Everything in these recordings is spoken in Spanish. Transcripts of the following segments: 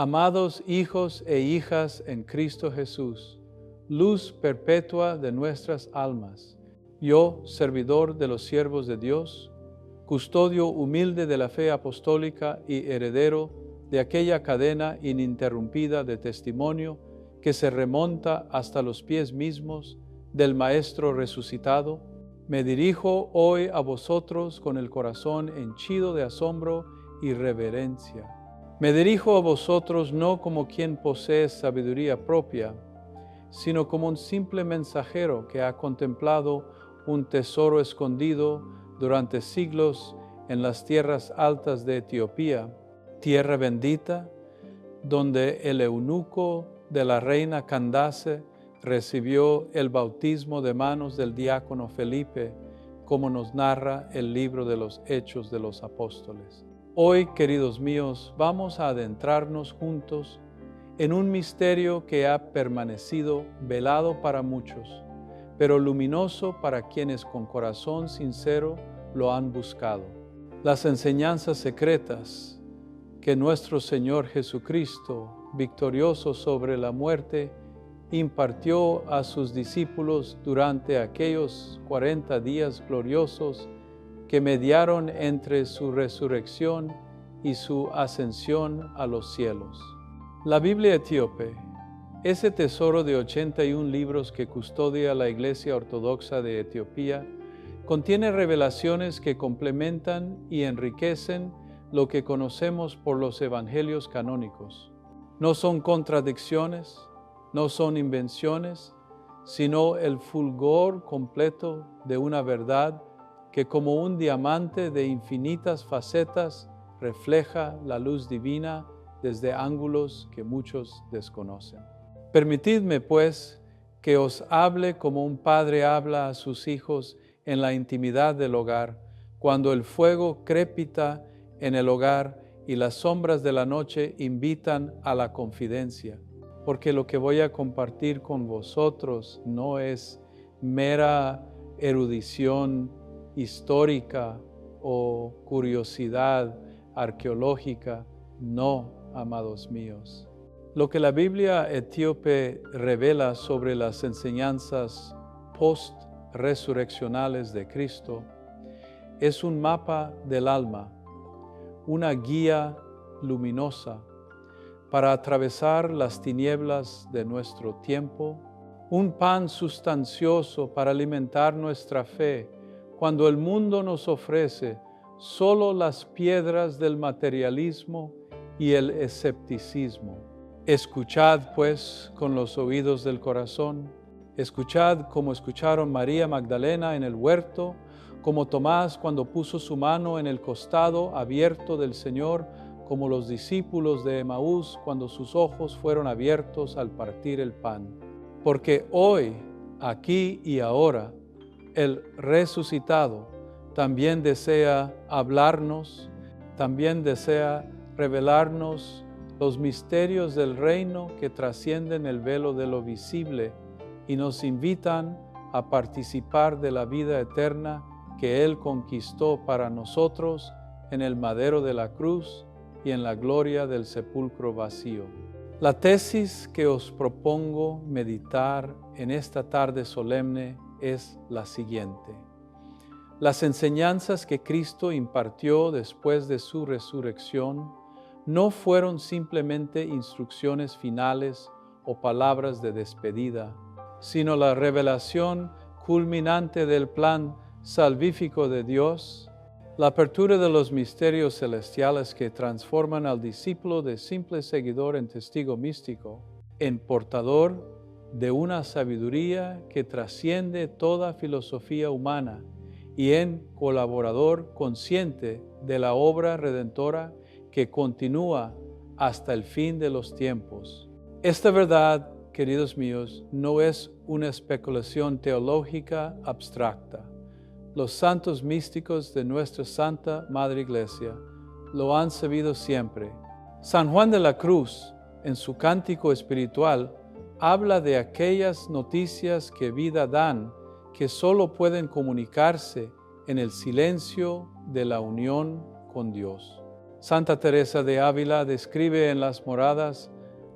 Amados hijos e hijas en Cristo Jesús, luz perpetua de nuestras almas, yo, servidor de los siervos de Dios, custodio humilde de la fe apostólica y heredero de aquella cadena ininterrumpida de testimonio que se remonta hasta los pies mismos del Maestro resucitado, me dirijo hoy a vosotros con el corazón henchido de asombro y reverencia. Me dirijo a vosotros no como quien posee sabiduría propia, sino como un simple mensajero que ha contemplado un tesoro escondido durante siglos en las tierras altas de Etiopía, tierra bendita, donde el eunuco de la reina Candace recibió el bautismo de manos del diácono Felipe, como nos narra el libro de los Hechos de los Apóstoles. Hoy, queridos míos, vamos a adentrarnos juntos en un misterio que ha permanecido velado para muchos, pero luminoso para quienes con corazón sincero lo han buscado. Las enseñanzas secretas que nuestro Señor Jesucristo, victorioso sobre la muerte, impartió a sus discípulos durante aquellos 40 días gloriosos que mediaron entre su resurrección y su ascensión a los cielos. La Biblia etíope, ese tesoro de 81 libros que custodia la Iglesia Ortodoxa de Etiopía, contiene revelaciones que complementan y enriquecen lo que conocemos por los evangelios canónicos. No son contradicciones, no son invenciones, sino el fulgor completo de una verdad que como un diamante de infinitas facetas refleja la luz divina desde ángulos que muchos desconocen. Permitidme, pues, que os hable como un padre habla a sus hijos en la intimidad del hogar, cuando el fuego crepita en el hogar y las sombras de la noche invitan a la confidencia, porque lo que voy a compartir con vosotros no es mera erudición histórica o curiosidad arqueológica, no, amados míos. Lo que la Biblia etíope revela sobre las enseñanzas post-resurreccionales de Cristo es un mapa del alma, una guía luminosa para atravesar las tinieblas de nuestro tiempo, un pan sustancioso para alimentar nuestra fe cuando el mundo nos ofrece solo las piedras del materialismo y el escepticismo. Escuchad, pues, con los oídos del corazón, escuchad como escucharon María Magdalena en el huerto, como Tomás cuando puso su mano en el costado abierto del Señor, como los discípulos de Emaús cuando sus ojos fueron abiertos al partir el pan. Porque hoy, aquí y ahora, el resucitado también desea hablarnos, también desea revelarnos los misterios del reino que trascienden el velo de lo visible y nos invitan a participar de la vida eterna que Él conquistó para nosotros en el madero de la cruz y en la gloria del sepulcro vacío. La tesis que os propongo meditar en esta tarde solemne es la siguiente. Las enseñanzas que Cristo impartió después de su resurrección no fueron simplemente instrucciones finales o palabras de despedida, sino la revelación culminante del plan salvífico de Dios, la apertura de los misterios celestiales que transforman al discípulo de simple seguidor en testigo místico, en portador de una sabiduría que trasciende toda filosofía humana y en colaborador consciente de la obra redentora que continúa hasta el fin de los tiempos. Esta verdad, queridos míos, no es una especulación teológica abstracta. Los santos místicos de nuestra Santa Madre Iglesia lo han sabido siempre. San Juan de la Cruz, en su cántico espiritual, habla de aquellas noticias que vida dan, que solo pueden comunicarse en el silencio de la unión con Dios. Santa Teresa de Ávila describe en las moradas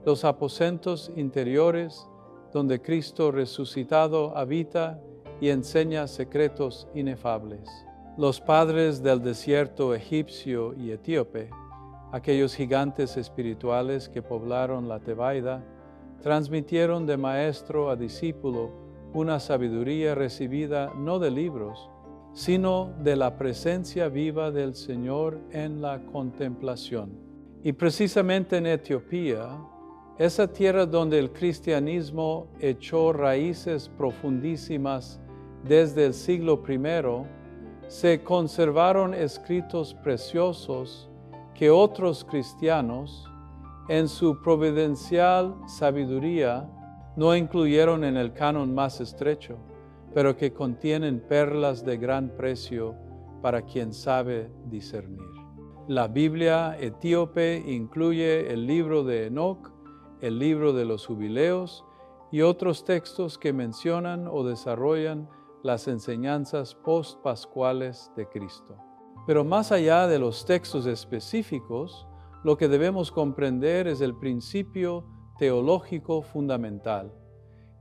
los aposentos interiores donde Cristo resucitado habita y enseña secretos inefables. Los padres del desierto egipcio y etíope, aquellos gigantes espirituales que poblaron la Tebaida, transmitieron de maestro a discípulo una sabiduría recibida no de libros, sino de la presencia viva del Señor en la contemplación. Y precisamente en Etiopía, esa tierra donde el cristianismo echó raíces profundísimas desde el siglo I, se conservaron escritos preciosos que otros cristianos, en su providencial sabiduría, no incluyeron en el canon más estrecho, pero que contienen perlas de gran precio para quien sabe discernir. La Biblia etíope incluye el libro de Enoc, el libro de los Jubileos y otros textos que mencionan o desarrollan las enseñanzas post-pascuales de Cristo. Pero más allá de los textos específicos, lo que debemos comprender es el principio teológico fundamental.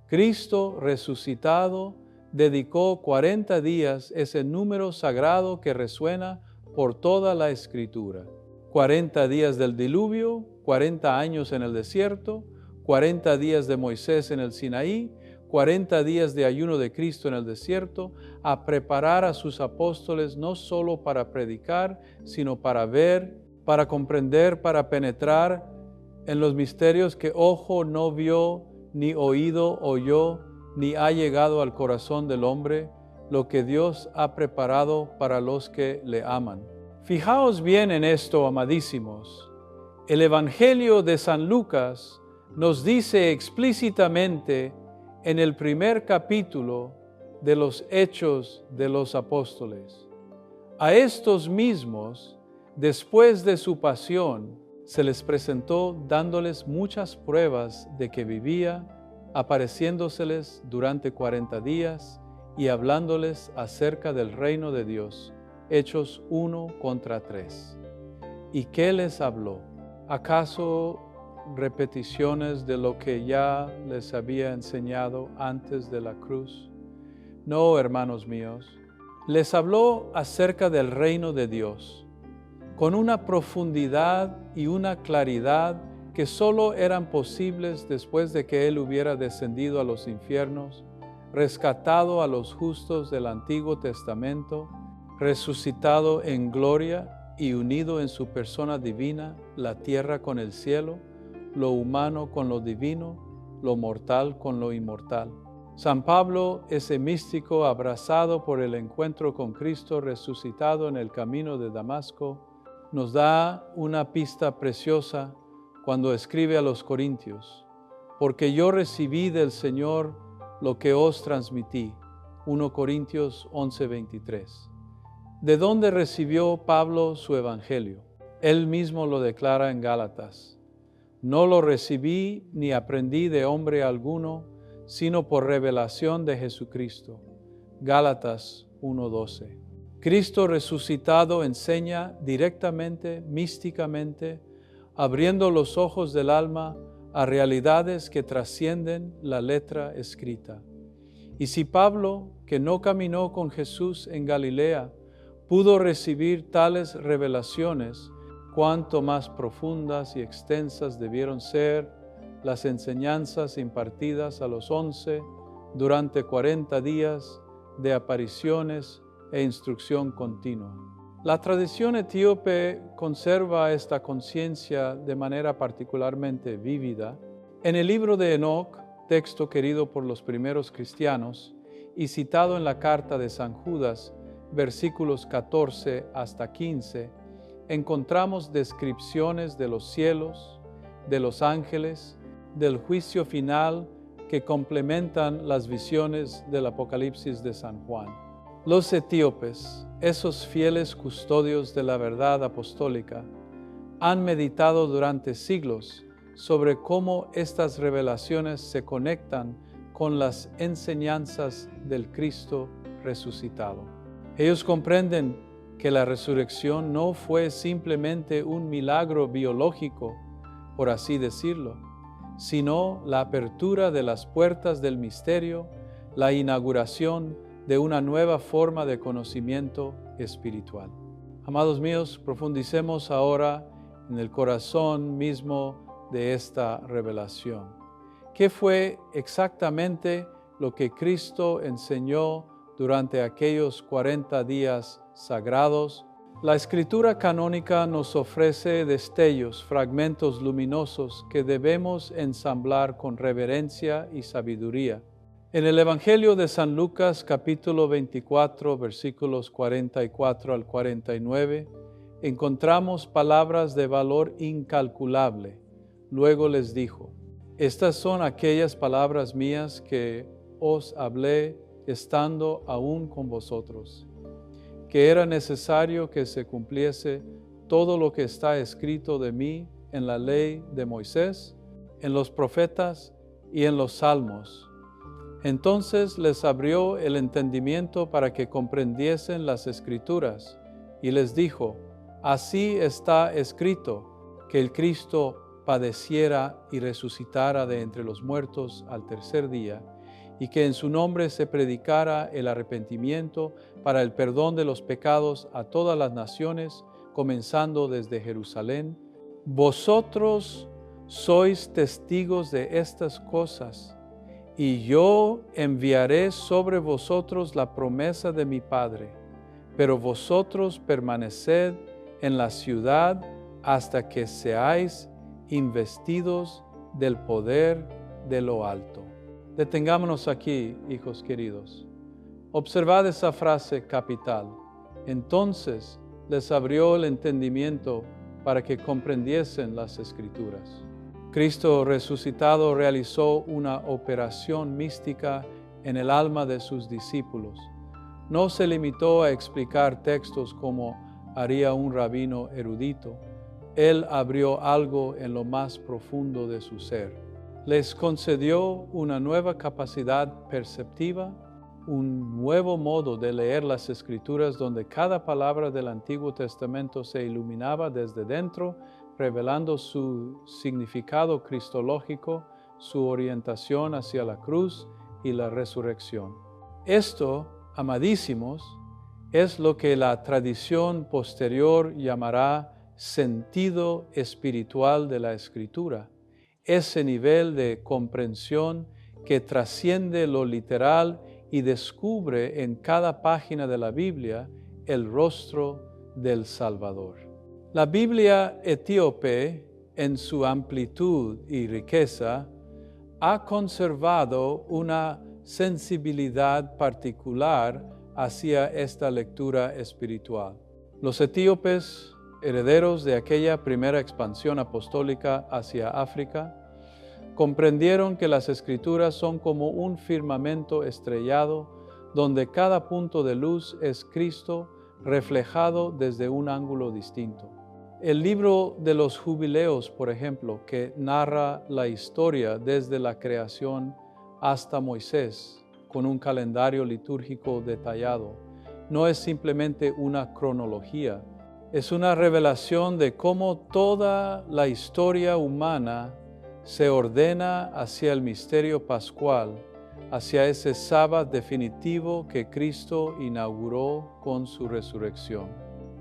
Cristo resucitado dedicó 40 días, ese número sagrado que resuena por toda la Escritura. 40 días del diluvio, 40 años en el desierto, 40 días de Moisés en el Sinaí, 40 días de ayuno de Cristo en el desierto, a preparar a sus apóstoles no solo para predicar, sino para ver, para comprender, para penetrar en los misterios que ojo no vio, ni oído oyó, ni ha llegado al corazón del hombre, lo que Dios ha preparado para los que le aman. Fijaos bien en esto, amadísimos. El Evangelio de San Lucas nos dice explícitamente en el primer capítulo de los Hechos de los Apóstoles: a estos mismos, después de su pasión, se les presentó dándoles muchas pruebas de que vivía, apareciéndoseles durante 40 días y hablándoles acerca del reino de Dios. Hechos 1:3. ¿Y qué les habló? ¿Acaso repeticiones de lo que ya les había enseñado antes de la cruz? No, hermanos míos, les habló acerca del reino de Dios, con una profundidad y una claridad que solo eran posibles después de que Él hubiera descendido a los infiernos, rescatado a los justos del Antiguo Testamento, resucitado en gloria y unido en su persona divina, la tierra con el cielo, lo humano con lo divino, lo mortal con lo inmortal. San Pablo, ese místico abrazado por el encuentro con Cristo resucitado en el camino de Damasco, nos da una pista preciosa cuando escribe a los Corintios: porque yo recibí del Señor lo que os transmití. 1 Corintios 11:23. ¿De dónde recibió Pablo su evangelio? Él mismo lo declara en Gálatas: no lo recibí ni aprendí de hombre alguno, sino por revelación de Jesucristo. Gálatas 1:12. Cristo resucitado enseña directamente, místicamente, abriendo los ojos del alma a realidades que trascienden la letra escrita. Y si Pablo, que no caminó con Jesús en Galilea, pudo recibir tales revelaciones, cuánto más profundas y extensas debieron ser las enseñanzas impartidas a los 11 durante 40 días de apariciones e instrucción continua. La tradición etíope conserva esta conciencia de manera particularmente vívida. En el libro de Enoc, texto querido por los primeros cristianos y citado en la carta de San Judas, versículos 14 hasta 15, encontramos descripciones de los cielos, de los ángeles, del juicio final que complementan las visiones del Apocalipsis de San Juan. Los etíopes, esos fieles custodios de la verdad apostólica, han meditado durante siglos sobre cómo estas revelaciones se conectan con las enseñanzas del Cristo resucitado. Ellos comprenden que la resurrección no fue simplemente un milagro biológico, por así decirlo, sino la apertura de las puertas del misterio, la inauguración de una nueva forma de conocimiento espiritual. Amados míos, profundicemos ahora en el corazón mismo de esta revelación. ¿Qué fue exactamente lo que Cristo enseñó durante aquellos 40 días sagrados? La Escritura canónica nos ofrece destellos, fragmentos luminosos que debemos ensamblar con reverencia y sabiduría. En el Evangelio de San Lucas, capítulo 24, versículos 44 al 49, encontramos palabras de valor incalculable. Luego les dijo: estas son aquellas palabras mías que os hablé estando aún con vosotros, que era necesario que se cumpliese todo lo que está escrito de mí en la ley de Moisés, en los profetas y en los salmos. Entonces les abrió el entendimiento para que comprendiesen las Escrituras, y les dijo: así está escrito, que el Cristo padeciera y resucitara de entre los muertos al tercer día, y que en su nombre se predicara el arrepentimiento para el perdón de los pecados a todas las naciones, comenzando desde Jerusalén. Vosotros sois testigos de estas cosas, y yo enviaré sobre vosotros la promesa de mi Padre, pero vosotros permaneced en la ciudad hasta que seáis investidos del poder de lo alto. Detengámonos aquí, hijos queridos. Observad esa frase capital. Entonces les abrió el entendimiento para que comprendiesen las Escrituras. Cristo resucitado realizó una operación mística en el alma de sus discípulos. No se limitó a explicar textos como haría un rabino erudito. Él abrió algo en lo más profundo de su ser. Les concedió una nueva capacidad perceptiva, un nuevo modo de leer las Escrituras donde cada palabra del Antiguo Testamento se iluminaba desde dentro, revelando su significado cristológico, su orientación hacia la cruz y la resurrección. Esto, amadísimos, es lo que la tradición posterior llamará sentido espiritual de la Escritura, ese nivel de comprensión que trasciende lo literal y descubre en cada página de la Biblia el rostro del Salvador. La Biblia etíope, en su amplitud y riqueza, ha conservado una sensibilidad particular hacia esta lectura espiritual. Los etíopes, herederos de aquella primera expansión apostólica hacia África, comprendieron que las Escrituras son como un firmamento estrellado donde cada punto de luz es Cristo reflejado desde un ángulo distinto. El libro de los Jubileos, por ejemplo, que narra la historia desde la creación hasta Moisés, con un calendario litúrgico detallado, no es simplemente una cronología, es una revelación de cómo toda la historia humana se ordena hacia el misterio pascual, hacia ese sábado definitivo que Cristo inauguró con su resurrección.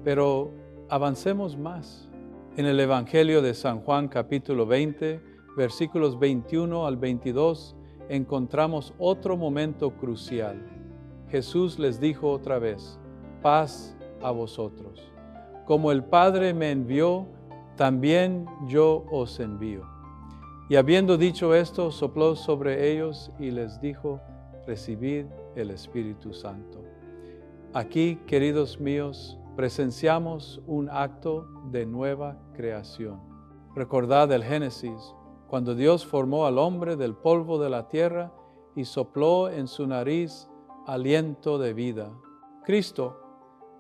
Pero avancemos más. En el Evangelio de San Juan, capítulo 20, versículos 21 al 22, encontramos otro momento crucial. Jesús les dijo otra vez: paz a vosotros. Como el Padre me envió, también yo os envío. Y habiendo dicho esto, sopló sobre ellos y les dijo: recibid el Espíritu Santo. Aquí, queridos míos, presenciamos un acto de nueva creación. Recordad el Génesis, cuando Dios formó al hombre del polvo de la tierra y sopló en su nariz aliento de vida. Cristo,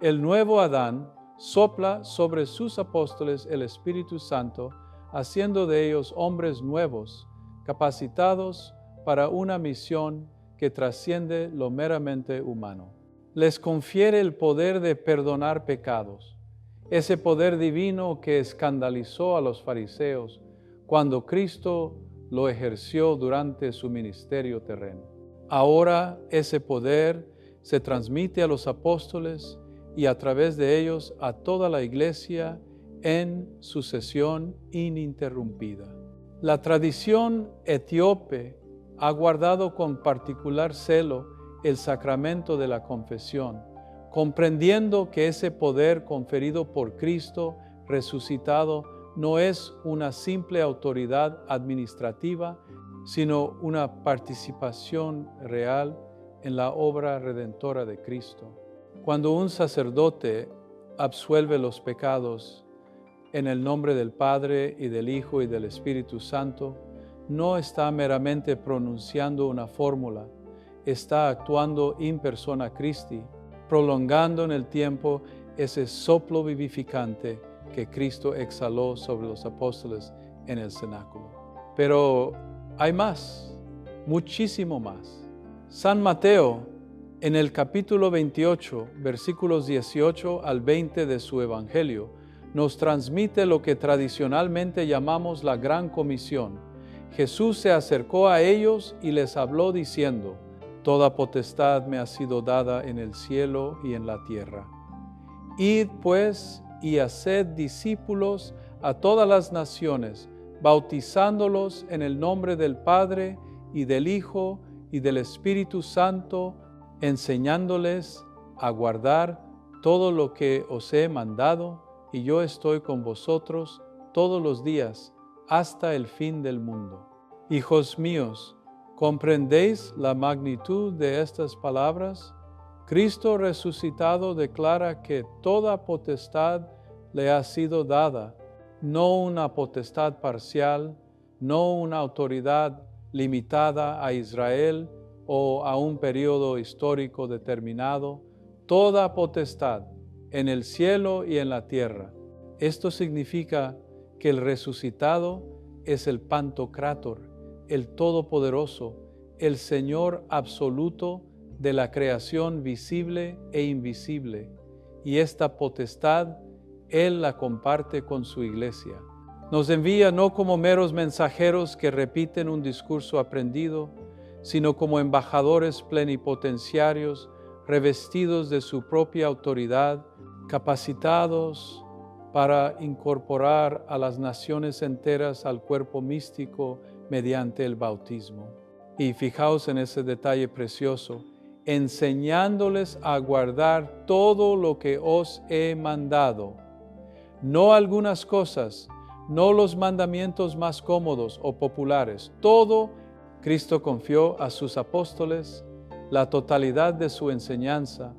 el nuevo Adán, sopla sobre sus apóstoles el Espíritu Santo, haciendo de ellos hombres nuevos, capacitados para una misión que trasciende lo meramente humano. les confiere el poder de perdonar pecados, ese poder divino que escandalizó a los fariseos cuando Cristo lo ejerció durante su ministerio terreno. Ahora ese poder se transmite a los apóstoles y a través de ellos a toda la Iglesia en sucesión ininterrumpida. La tradición etíope ha guardado con particular celo el sacramento de la confesión, comprendiendo que ese poder conferido por Cristo resucitado no es una simple autoridad administrativa, sino una participación real en la obra redentora de Cristo. Cuando un sacerdote absuelve los pecados en el nombre del Padre y del Hijo y del Espíritu Santo, no está meramente pronunciando una fórmula, está actuando in persona Christi, prolongando en el tiempo ese soplo vivificante que Cristo exhaló sobre los apóstoles en el cenáculo. Pero hay más, muchísimo más. San Mateo, en el capítulo 28, versículos 18 al 20 de su Evangelio, nos transmite lo que tradicionalmente llamamos la Gran Comisión. Jesús se acercó a ellos y les habló diciendo: Toda potestad me ha sido dada en el cielo y en la tierra. Id pues y haced discípulos a todas las naciones, bautizándolos en el nombre del Padre y del Hijo y del Espíritu Santo, enseñándoles a guardar todo lo que os he mandado, y yo estoy con vosotros todos los días hasta el fin del mundo. Hijos míos, ¿comprendéis la magnitud de estas palabras? Cristo resucitado declara que toda potestad le ha sido dada, no una potestad parcial, no una autoridad limitada a Israel o a un periodo histórico determinado, toda potestad en el cielo y en la tierra. Esto significa que el resucitado es el Pantocrátor, el Todopoderoso, el Señor absoluto de la creación visible e invisible, y esta potestad Él la comparte con su Iglesia. Nos envía no como meros mensajeros que repiten un discurso aprendido, sino como embajadores plenipotenciarios revestidos de su propia autoridad, capacitados para incorporar a las naciones enteras al cuerpo místico mediante el bautismo. Y fijaos en ese detalle precioso, enseñándoles a guardar todo lo que os he mandado. No algunas cosas, no los mandamientos más cómodos o populares. Todo Cristo confió a sus apóstoles, la totalidad de su enseñanza,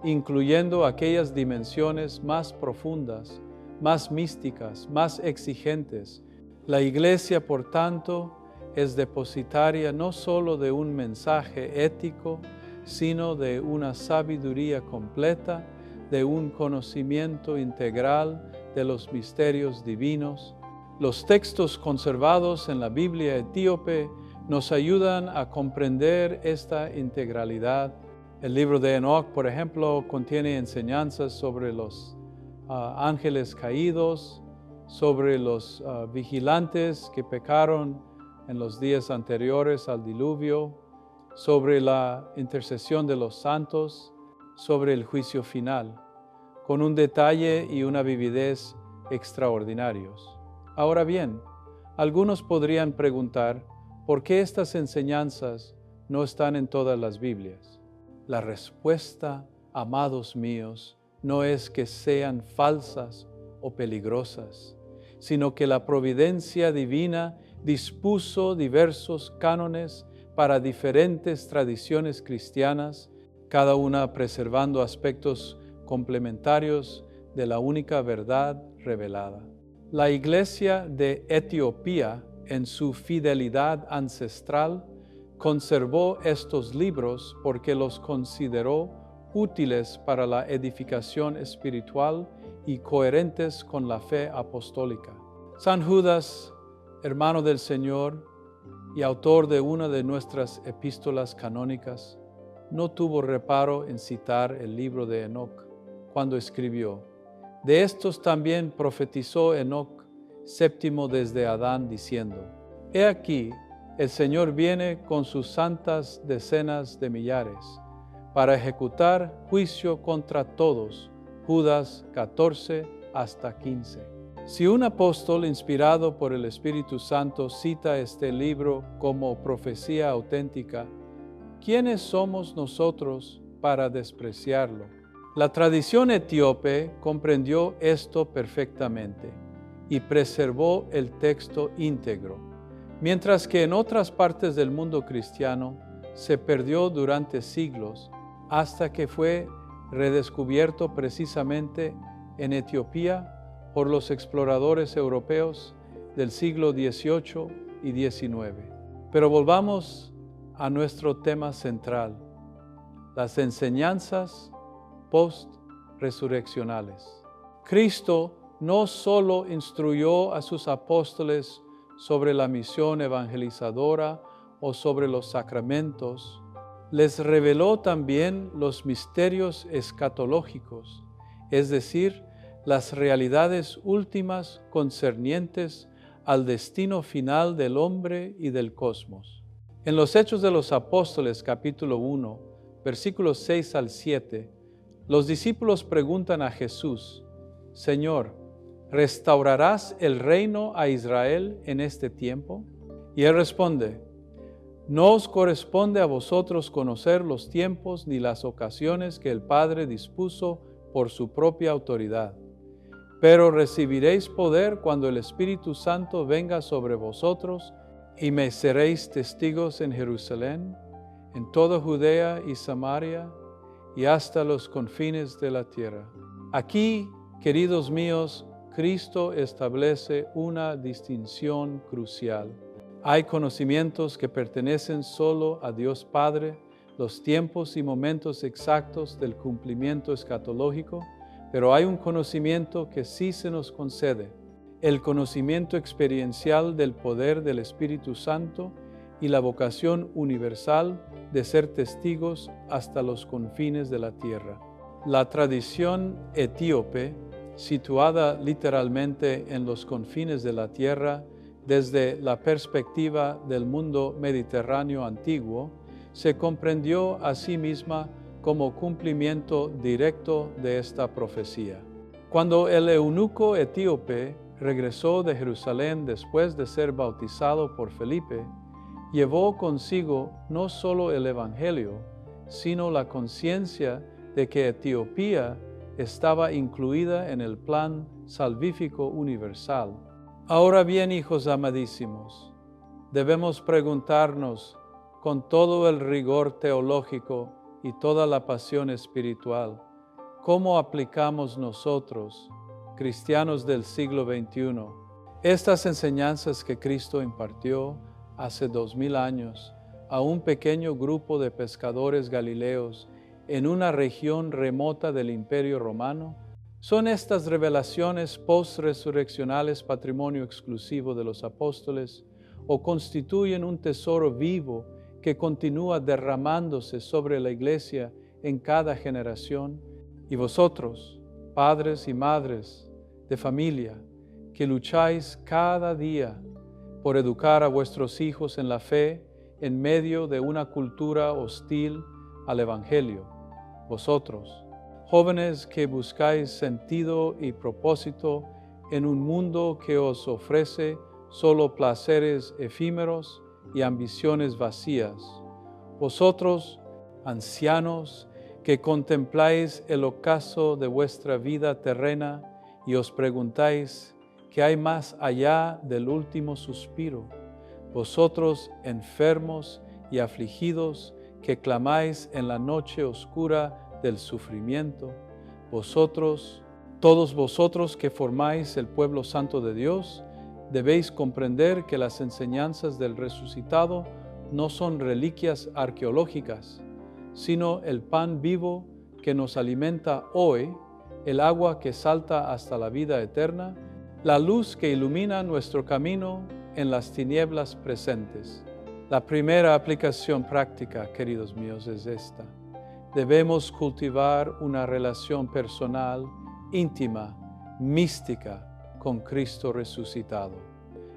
incluyendo aquellas dimensiones más profundas, más místicas, más exigentes. La Iglesia, por tanto, es depositaria no solo de un mensaje ético, sino de una sabiduría completa, de un conocimiento integral de los misterios divinos. Los textos conservados en la Biblia etíope nos ayudan a comprender esta integralidad. El libro de Enoch, por ejemplo, contiene enseñanzas sobre los ángeles caídos, sobre los vigilantes que pecaron en los días anteriores al diluvio, sobre la intercesión de los santos, sobre el juicio final, con un detalle y una vividez extraordinarios. Ahora bien, algunos podrían preguntar, ¿por qué estas enseñanzas no están en todas las Biblias? La respuesta, amados míos, no es que sean falsas o peligrosas, sino que la providencia divina dispuso diversos cánones para diferentes tradiciones cristianas, cada una preservando aspectos complementarios de la única verdad revelada. La Iglesia de Etiopía, en su fidelidad ancestral, conservó estos libros porque los consideró útiles para la edificación espiritual y coherentes con la fe apostólica. San Judas, hermano del Señor y autor de una de nuestras epístolas canónicas, no tuvo reparo en citar el libro de Enoc cuando escribió: de estos también profetizó Enoc, séptimo desde Adán, diciendo: He aquí, el Señor viene con sus santas decenas de millares, para ejecutar juicio contra todos. Judas 14 hasta 15. Si un apóstol inspirado por el Espíritu Santo cita este libro como profecía auténtica, ¿quiénes somos nosotros para despreciarlo? La tradición etíope comprendió esto perfectamente y preservó el texto íntegro, mientras que en otras partes del mundo cristiano se perdió durante siglos hasta que fue redescubierto precisamente en Etiopía por los exploradores europeos del siglo XVIII y XIX. Pero volvamos a nuestro tema central, las enseñanzas post-resurreccionales. Cristo no solo instruyó a sus apóstoles sobre la misión evangelizadora o sobre los sacramentos, les reveló también los misterios escatológicos, es decir, las realidades últimas concernientes al destino final del hombre y del cosmos. En los Hechos de los Apóstoles, capítulo 1, versículos 6 al 7, los discípulos preguntan a Jesús: Señor, ¿restaurarás el reino a Israel en este tiempo? Y él responde: No os corresponde a vosotros conocer los tiempos ni las ocasiones que el Padre dispuso por su propia autoridad. Pero recibiréis poder cuando el Espíritu Santo venga sobre vosotros, y me seréis testigos en Jerusalén, en toda Judea y Samaria, y hasta los confines de la tierra. Aquí, queridos míos, Cristo establece una distinción crucial. Hay conocimientos que pertenecen solo a Dios Padre, los tiempos y momentos exactos del cumplimiento escatológico, pero hay un conocimiento que sí se nos concede, el conocimiento experiencial del poder del Espíritu Santo y la vocación universal de ser testigos hasta los confines de la tierra. La tradición etíope, situada literalmente en los confines de la tierra desde la perspectiva del mundo mediterráneo antiguo, se comprendió a sí misma como cumplimiento directo de esta profecía. Cuando el eunuco etíope regresó de Jerusalén después de ser bautizado por Felipe, llevó consigo no solo el Evangelio, sino la conciencia de que Etiopía estaba incluida en el plan salvífico universal. Ahora bien, hijos amadísimos, debemos preguntarnos con todo el rigor teológico y toda la pasión espiritual, ¿cómo aplicamos nosotros, cristianos del siglo XXI, estas enseñanzas que Cristo impartió hace 2000 años a un pequeño grupo de pescadores galileos en una región remota del Imperio Romano? ¿Son estas revelaciones post-resurreccionales patrimonio exclusivo de los apóstoles o constituyen un tesoro vivo que continúa derramándose sobre la Iglesia en cada generación? Y vosotros, padres y madres de familia, que lucháis cada día por educar a vuestros hijos en la fe en medio de una cultura hostil al Evangelio. Vosotros, jóvenes que buscáis sentido y propósito en un mundo que os ofrece solo placeres efímeros y ambiciones vacías. Vosotros, ancianos, que contempláis el ocaso de vuestra vida terrena y os preguntáis qué hay más allá del último suspiro. Vosotros, enfermos y afligidos, que clamáis en la noche oscura del sufrimiento. Vosotros, todos vosotros que formáis el pueblo santo de Dios, debéis comprender que las enseñanzas del resucitado no son reliquias arqueológicas, sino el pan vivo que nos alimenta hoy, el agua que salta hasta la vida eterna, la luz que ilumina nuestro camino en las tinieblas presentes. La primera aplicación práctica, queridos míos, es esta. debemos cultivar una relación personal, íntima, mística con Cristo resucitado.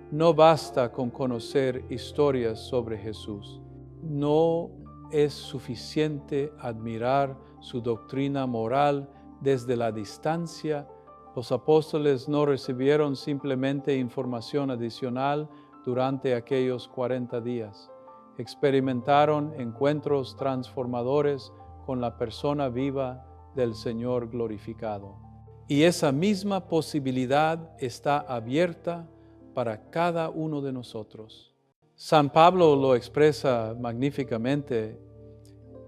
No basta con conocer historias sobre Jesús. No es suficiente admirar su doctrina moral desde la distancia. Los apóstoles no recibieron simplemente información adicional durante aquellos 40 días. Experimentaron encuentros transformadores con la persona viva del Señor glorificado. Y esa misma posibilidad está abierta para cada uno de nosotros. San Pablo lo expresa magníficamente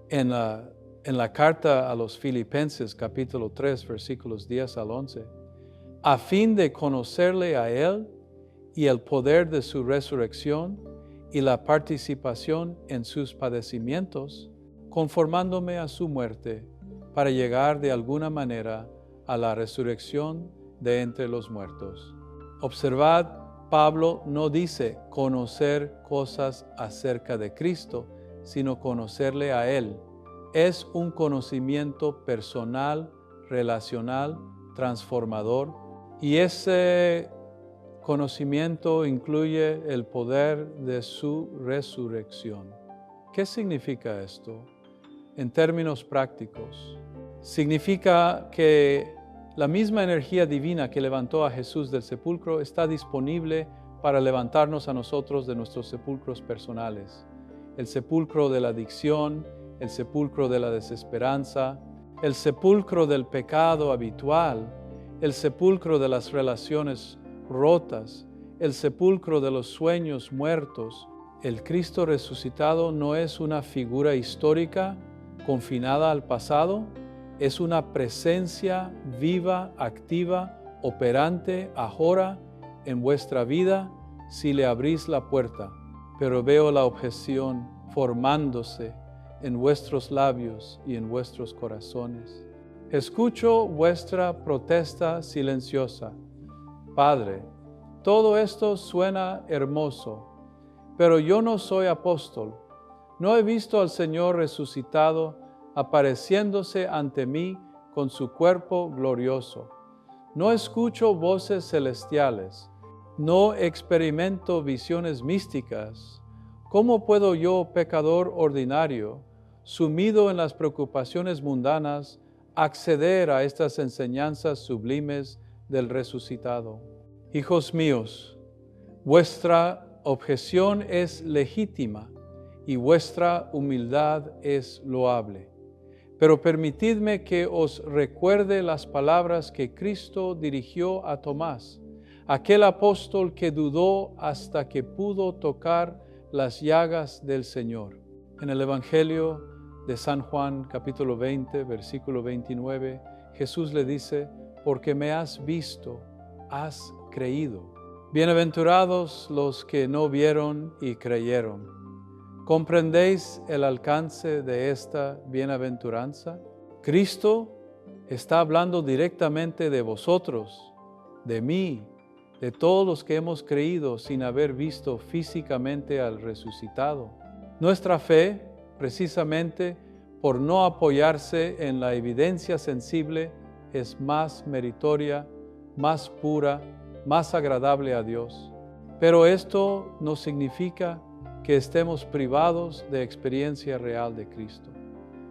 en la carta a los Filipenses, capítulo 3, versículos 10 al 11. A fin de conocerle a Él y el poder de su resurrección y la participación en sus padecimientos, conformándome a su muerte, para llegar de alguna manera a la resurrección de entre los muertos. Observad, Pablo no dice conocer cosas acerca de Cristo, sino conocerle a Él. Es un conocimiento personal, relacional, transformador, y ese conocimiento incluye el poder de su resurrección. ¿Qué significa esto? En términos prácticos, significa que la misma energía divina que levantó a Jesús del sepulcro está disponible para levantarnos a nosotros de nuestros sepulcros personales. El sepulcro de la adicción, el sepulcro de la desesperanza, el sepulcro del pecado habitual, el sepulcro de las relaciones rotas, el sepulcro de los sueños muertos. El Cristo resucitado no es una figura histórica confinada al pasado, es una presencia viva, activa, operante ahora en vuestra vida si le abrís la puerta. Pero veo la objeción formándose en vuestros labios y en vuestros corazones. Escucho vuestra protesta silenciosa. Padre, todo esto suena hermoso, pero yo no soy apóstol. No he visto al Señor resucitado apareciéndose ante mí con su cuerpo glorioso. No escucho voces celestiales. No experimento visiones místicas. ¿Cómo puedo yo, pecador ordinario, sumido en las preocupaciones mundanas, acceder a estas enseñanzas sublimes del resucitado? Hijos míos, vuestra objeción es legítima y vuestra humildad es loable. Pero permitidme que os recuerde las palabras que Cristo dirigió a Tomás, aquel apóstol que dudó hasta que pudo tocar las llagas del Señor. En el Evangelio de San Juan, capítulo 20, versículo 29, Jesús le dice, porque me has visto, has creído. Bienaventurados los que no vieron y creyeron. ¿Comprendéis el alcance de esta bienaventuranza? Cristo está hablando directamente de vosotros, de mí, de todos los que hemos creído sin haber visto físicamente al resucitado. Nuestra fe, precisamente por no apoyarse en la evidencia sensible, es más meritoria, más pura, más agradable a Dios. Pero esto no significa que estemos privados de experiencia real de Cristo.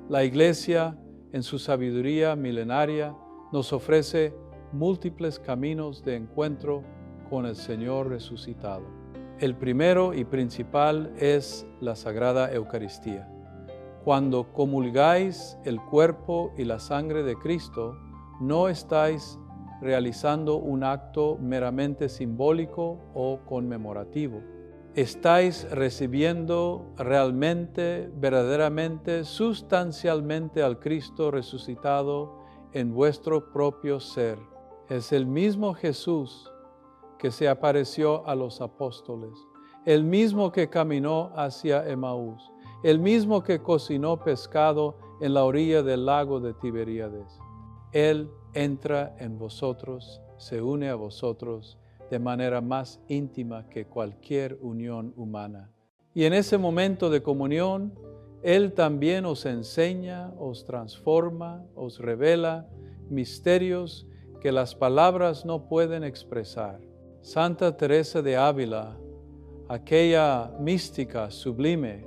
La Iglesia, en su sabiduría milenaria, nos ofrece múltiples caminos de encuentro con el Señor resucitado. El primero y principal es la Sagrada Eucaristía. Cuando comulgáis el cuerpo y la sangre de Cristo, no estáis realizando un acto meramente simbólico o conmemorativo. Estáis recibiendo realmente, verdaderamente, sustancialmente al Cristo resucitado en vuestro propio ser. Es el mismo Jesús que se apareció a los apóstoles, el mismo que caminó hacia Emaús, el mismo que cocinó pescado en la orilla del lago de Tiberíades. Él entra en vosotros, se une a vosotros de manera más íntima que cualquier unión humana. Y en ese momento de comunión, Él también os enseña, os transforma, os revela misterios que las palabras no pueden expresar. Santa Teresa de Ávila, aquella mística sublime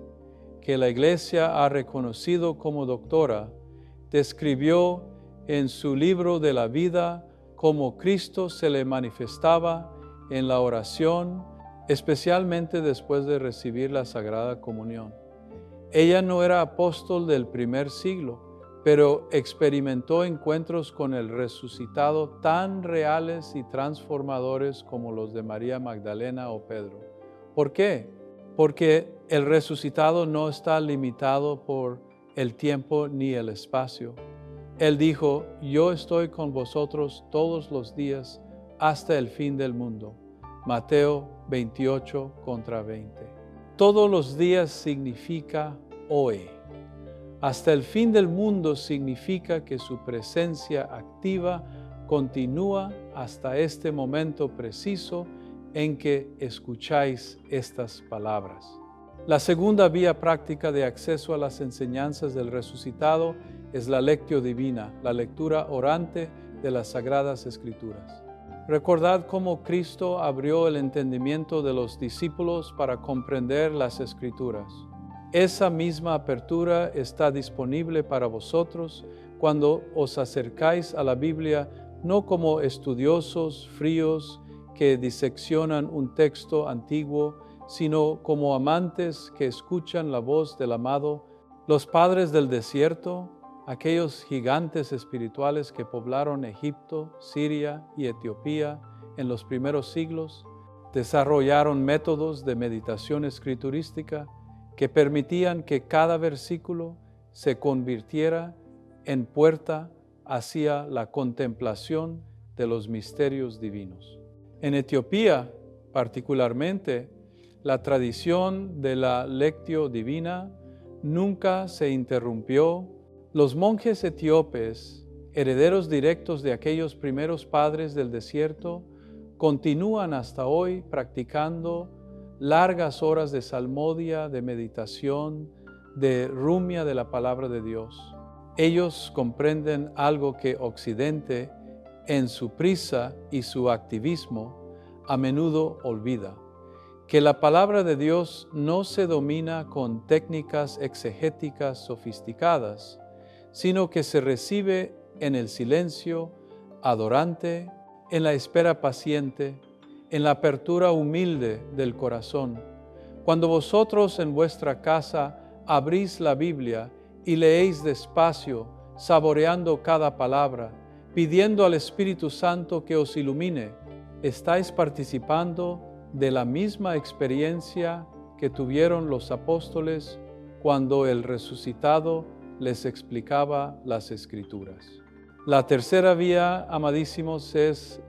que la Iglesia ha reconocido como doctora, describió en su libro de la vida cómo Cristo se le manifestaba en la oración, especialmente después de recibir la Sagrada Comunión. Ella no era apóstol del primer siglo, pero experimentó encuentros con el resucitado tan reales y transformadores como los de María Magdalena o Pedro. ¿Por qué? Porque el resucitado no está limitado por el tiempo ni el espacio. Él dijo, yo estoy con vosotros todos los días hasta el fin del mundo. Mateo 28:20. Todos los días significa hoy. Hasta el fin del mundo significa que su presencia activa continúa hasta este momento preciso en que escucháis estas palabras. La segunda vía práctica de acceso a las enseñanzas del resucitado es la lectio divina, la lectura orante de las Sagradas Escrituras. Recordad cómo Cristo abrió el entendimiento de los discípulos para comprender las Escrituras. Esa misma apertura está disponible para vosotros cuando os acercáis a la Biblia no como estudiosos fríos que diseccionan un texto antiguo, sino como amantes que escuchan la voz del amado. Los padres del desierto, aquellos gigantes espirituales que poblaron Egipto, Siria y Etiopía en los primeros siglos, desarrollaron métodos de meditación escriturística que permitían que cada versículo se convirtiera en puerta hacia la contemplación de los misterios divinos. En Etiopía, particularmente, la tradición de la lectio divina nunca se interrumpió. Los monjes etíopes, herederos directos de aquellos primeros padres del desierto, continúan hasta hoy practicando largas horas de salmodia, de meditación, de rumia de la palabra de Dios. Ellos comprenden algo que Occidente, en su prisa y su activismo, a menudo olvida: que la palabra de Dios no se domina con técnicas exegéticas sofisticadas, sino que se recibe en el silencio adorante, en la espera paciente, en la apertura humilde del corazón. Cuando vosotros en vuestra casa abrís la Biblia y leéis despacio, saboreando cada palabra, pidiendo al Espíritu Santo que os ilumine, estáis participando de la misma experiencia que tuvieron los apóstoles cuando el resucitado les explicaba las Escrituras. La tercera vía, amadísimos, es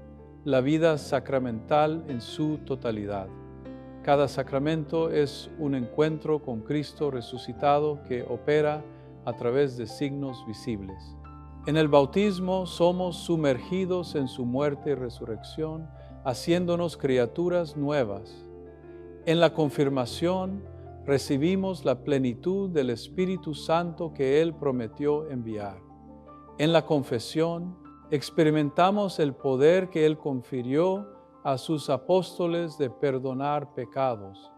la vida sacramental en su totalidad. Cada sacramento es un encuentro con Cristo resucitado que opera a través de signos visibles. En el bautismo somos sumergidos en su muerte y resurrección, haciéndonos criaturas nuevas. En la confirmación recibimos la plenitud del Espíritu Santo que Él prometió enviar. En la confesión experimentamos el poder que Él confirió a sus apóstoles de perdonar pecados.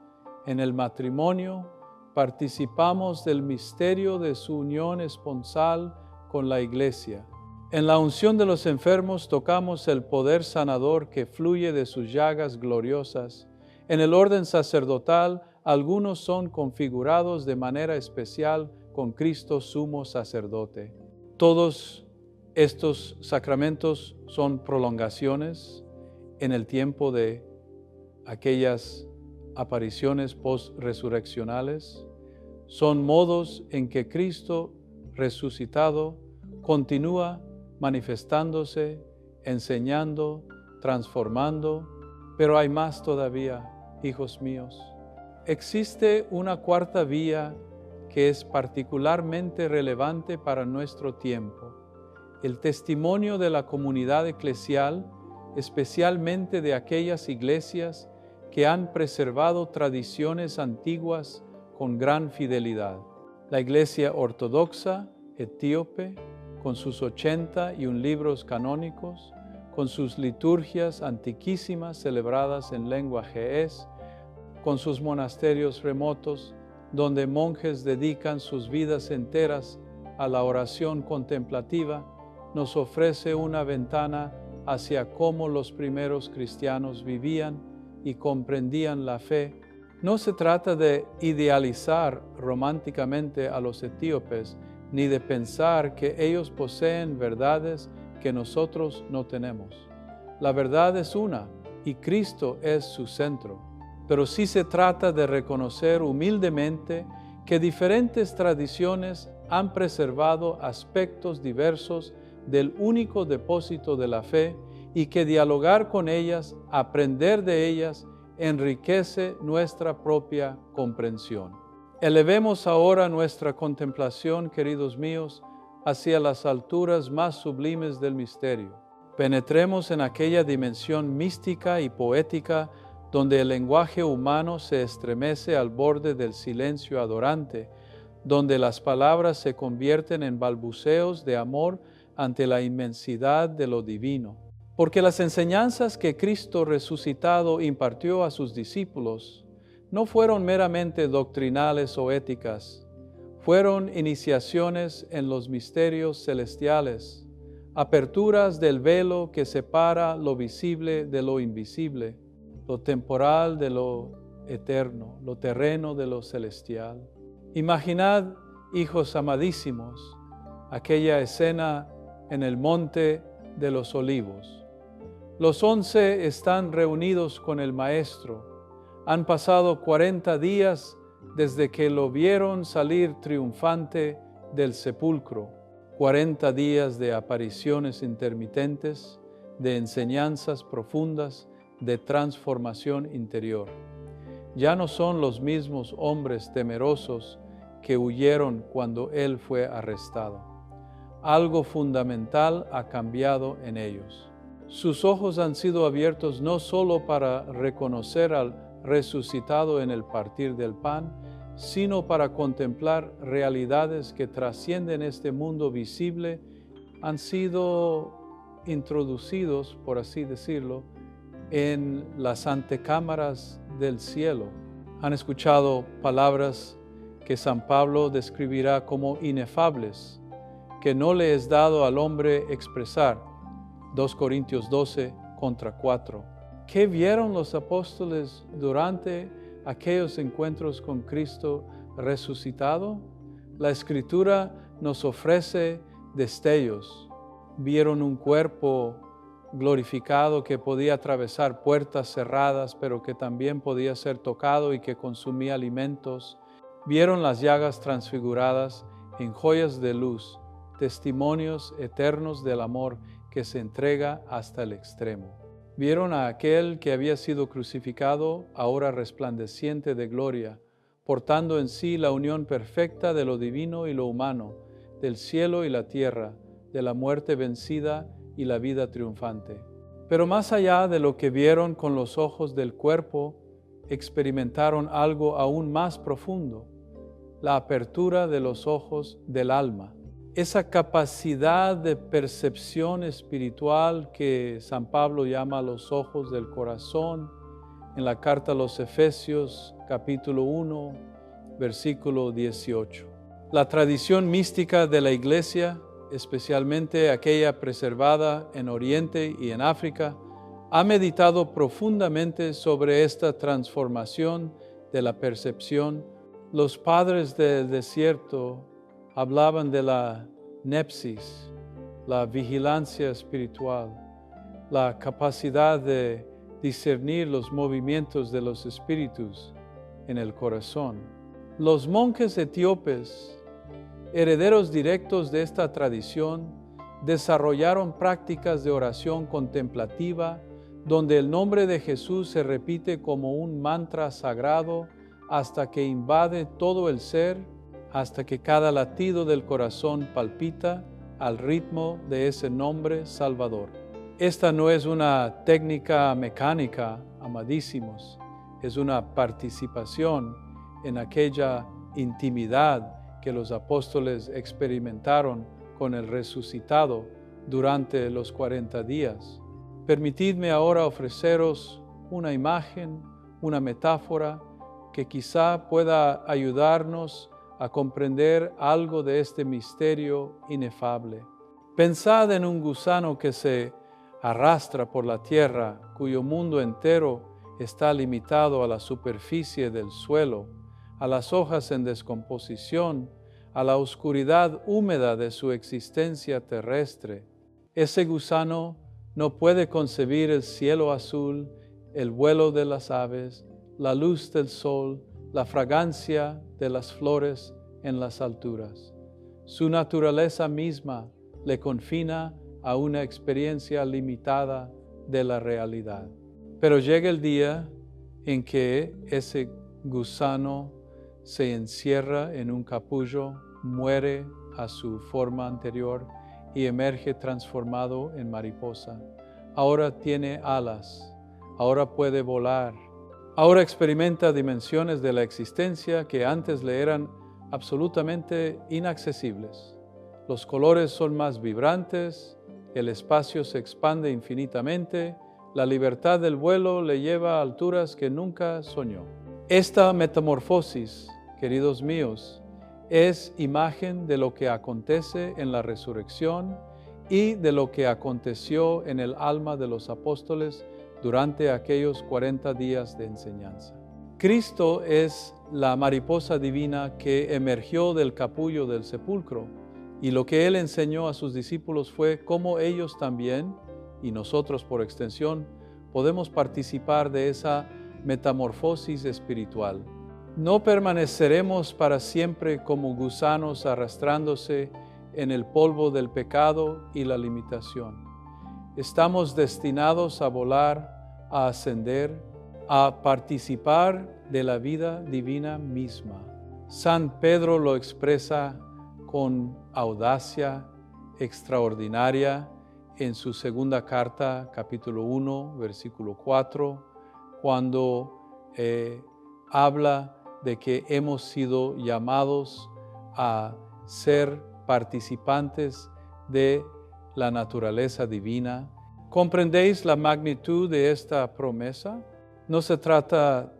En el matrimonio participamos del misterio de su unión esponsal con la Iglesia. En la unción de los enfermos tocamos el poder sanador que fluye de sus llagas gloriosas. En el orden sacerdotal, algunos son configurados de manera especial con Cristo sumo sacerdote. Todos estos sacramentos son prolongaciones en el tiempo de aquellas apariciones post-resurreccionales. Son modos en que Cristo resucitado continúa manifestándose, enseñando, transformando, pero hay más todavía, hijos míos. Existe una cuarta vía que es particularmente relevante para nuestro tiempo: el testimonio de la comunidad eclesial, especialmente de aquellas iglesias que han preservado tradiciones antiguas con gran fidelidad. La Iglesia Ortodoxa Etíope, con sus 81 libros canónicos, con sus liturgias antiquísimas celebradas en lengua ge'ez, con sus monasterios remotos, donde monjes dedican sus vidas enteras a la oración contemplativa, nos ofrece una ventana hacia cómo los primeros cristianos vivían y comprendían la fe. No se trata de idealizar románticamente a los etíopes, ni de pensar que ellos poseen verdades que nosotros no tenemos. La verdad es una, y Cristo es su centro. Pero sí se trata de reconocer humildemente que diferentes tradiciones han preservado aspectos diversos del único depósito de la fe y que dialogar con ellas, aprender de ellas, enriquece nuestra propia comprensión. Elevemos ahora nuestra contemplación, queridos míos, hacia las alturas más sublimes del misterio. Penetremos en aquella dimensión mística y poética donde el lenguaje humano se estremece al borde del silencio adorante, donde las palabras se convierten en balbuceos de amor ante la inmensidad de lo divino. Porque las enseñanzas que Cristo resucitado impartió a sus discípulos no fueron meramente doctrinales o éticas, fueron iniciaciones en los misterios celestiales, aperturas del velo que separa lo visible de lo invisible, lo temporal de lo eterno, lo terreno de lo celestial. Imaginad, hijos amadísimos, aquella escena en el monte de los Olivos. Los 11 están reunidos con el Maestro. Han pasado 40 días desde que lo vieron salir triunfante del sepulcro. 40 días de apariciones intermitentes, de enseñanzas profundas, de transformación interior. Ya no son los mismos hombres temerosos que huyeron cuando Él fue arrestado. Algo fundamental ha cambiado en ellos. Sus ojos han sido abiertos no solo para reconocer al resucitado en el partir del pan, sino para contemplar realidades que trascienden este mundo visible. Han sido introducidos, por así decirlo, en las antecámaras del cielo. Han escuchado palabras que San Pablo describirá como inefables, que no le es dado al hombre expresar. 2 Corintios 12:4. ¿Qué vieron los apóstoles durante aquellos encuentros con Cristo resucitado? La Escritura nos ofrece destellos. Vieron un cuerpo glorificado que podía atravesar puertas cerradas, pero que también podía ser tocado y que consumía alimentos. Vieron las llagas transfiguradas en joyas de luz, testimonios eternos del amor que se entrega hasta el extremo. Vieron a aquel que había sido crucificado, ahora resplandeciente de gloria, portando en sí la unión perfecta de lo divino y lo humano, del cielo y la tierra, de la muerte vencida y la vida triunfante. Pero más allá de lo que vieron con los ojos del cuerpo, experimentaron algo aún más profundo, la apertura de los ojos del alma. Esa capacidad de percepción espiritual que San Pablo llama los ojos del corazón, en la carta a los Efesios, capítulo 1, versículo 18. La tradición mística de la Iglesia, especialmente aquella preservada en Oriente y en África, ha meditado profundamente sobre esta transformación de la percepción. Los padres del desierto hablaban de la nepsis, la vigilancia espiritual, la capacidad de discernir los movimientos de los espíritus en el corazón. Los monjes etíopes, herederos directos de esta tradición, desarrollaron prácticas de oración contemplativa donde el nombre de Jesús se repite como un mantra sagrado hasta que invade todo el ser, hasta que cada latido del corazón palpita al ritmo de ese nombre salvador. Esta no es una técnica mecánica, amadísimos, es una participación en aquella intimidad que los apóstoles experimentaron con el resucitado durante los 40 días. Permitidme ahora ofreceros una imagen, una metáfora que quizá pueda ayudarnos a comprender algo de este misterio inefable. Pensad en un gusano que se arrastra por la tierra, cuyo mundo entero está limitado a la superficie del suelo, a las hojas en descomposición, a la oscuridad húmeda de su existencia terrestre. Ese gusano no puede concebir el cielo azul, el vuelo de las aves, la luz del sol, la fragancia de las flores en las alturas. Su naturaleza misma le confina a una experiencia limitada de la realidad. Pero llega el día en que ese gusano se encierra en un capullo, muere a su forma anterior y emerge transformado en mariposa. Ahora tiene alas, ahora puede volar, ahora experimenta dimensiones de la existencia que antes le eran absolutamente inaccesibles. Los colores son más vibrantes, el espacio se expande infinitamente, la libertad del vuelo le lleva a alturas que nunca soñó. Esta metamorfosis, queridos míos, es imagen de lo que acontece en la resurrección y de lo que aconteció en el alma de los apóstoles durante aquellos 40 días de enseñanza. Cristo es la mariposa divina que emergió del capullo del sepulcro, y lo que Él enseñó a sus discípulos fue cómo ellos también, y nosotros por extensión, podemos participar de esa metamorfosis espiritual. No permaneceremos para siempre como gusanos arrastrándose en el polvo del pecado y la limitación. Estamos destinados a volar, a ascender, a participar de la vida divina misma. San Pedro lo expresa con audacia extraordinaria en su segunda carta, capítulo 1, versículo 4, cuando habla de que hemos sido llamados a ser participantes de la naturaleza divina. ¿Comprendéis la magnitud de esta promesa? No se trata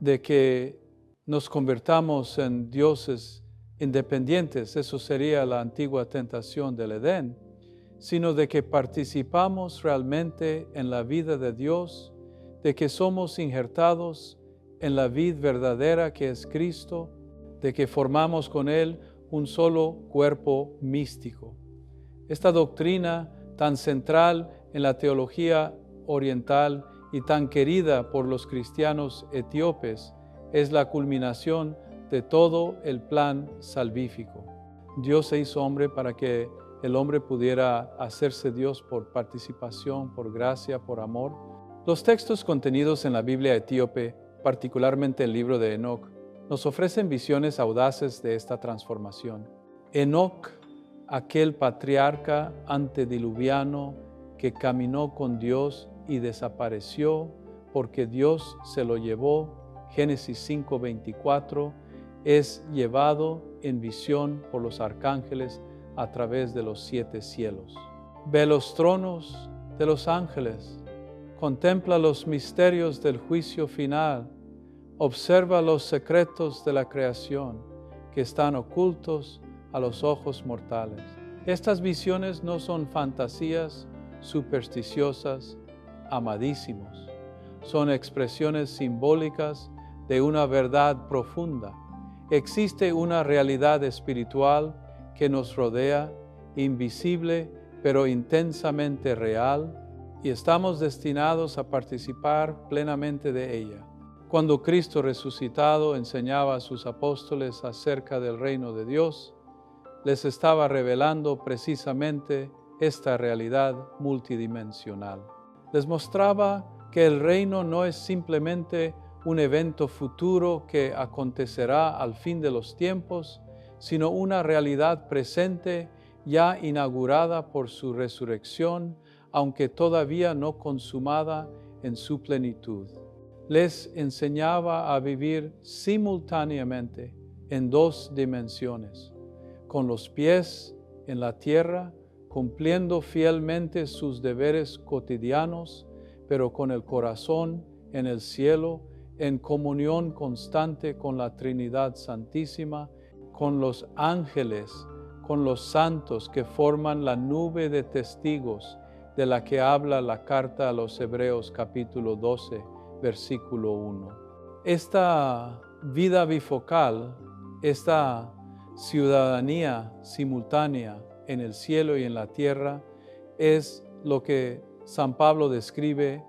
de que nos convirtamos en dioses independientes, eso sería la antigua tentación del Edén, sino de que participamos realmente en la vida de Dios, de que somos injertados en la vid verdadera que es Cristo, de que formamos con Él un solo cuerpo místico. Esta doctrina tan central en la teología oriental y tan querida por los cristianos etíopes es la culminación de todo el plan salvífico. Dios se hizo hombre para que el hombre pudiera hacerse Dios por participación, por gracia, por amor. Los textos contenidos en la Biblia etíope, particularmente el libro de Enoc, nos ofrecen visiones audaces de esta transformación. Enoc, aquel patriarca antediluviano que caminó con Dios y desapareció porque Dios se lo llevó, Génesis 5:24, es llevado en visión por los arcángeles a través de los 7 cielos. Ve los tronos de los ángeles, contempla los misterios del juicio final, observa los secretos de la creación que están ocultos a los ojos mortales. Estas visiones no son fantasías supersticiosas, amadísimos. Son expresiones simbólicas de una verdad profunda. Existe una realidad espiritual que nos rodea, invisible pero intensamente real, y estamos destinados a participar plenamente de ella. Cuando Cristo resucitado enseñaba a sus apóstoles acerca del reino de Dios, les estaba revelando precisamente esta realidad multidimensional. Les mostraba que el reino no es simplemente un evento futuro que acontecerá al fin de los tiempos, sino una realidad presente ya inaugurada por su resurrección, aunque todavía no consumada en su plenitud. Les enseñaba a vivir simultáneamente en dos dimensiones, con los pies en la tierra, cumpliendo fielmente sus deberes cotidianos, pero con el corazón en el cielo, en comunión constante con la Trinidad Santísima, con los ángeles, con los santos que forman la nube de testigos de la que habla la carta a los Hebreos capítulo 12, versículo 1. Esta vida bifocal, esta ciudadanía simultánea en el cielo y en la tierra, es lo que San Pablo describe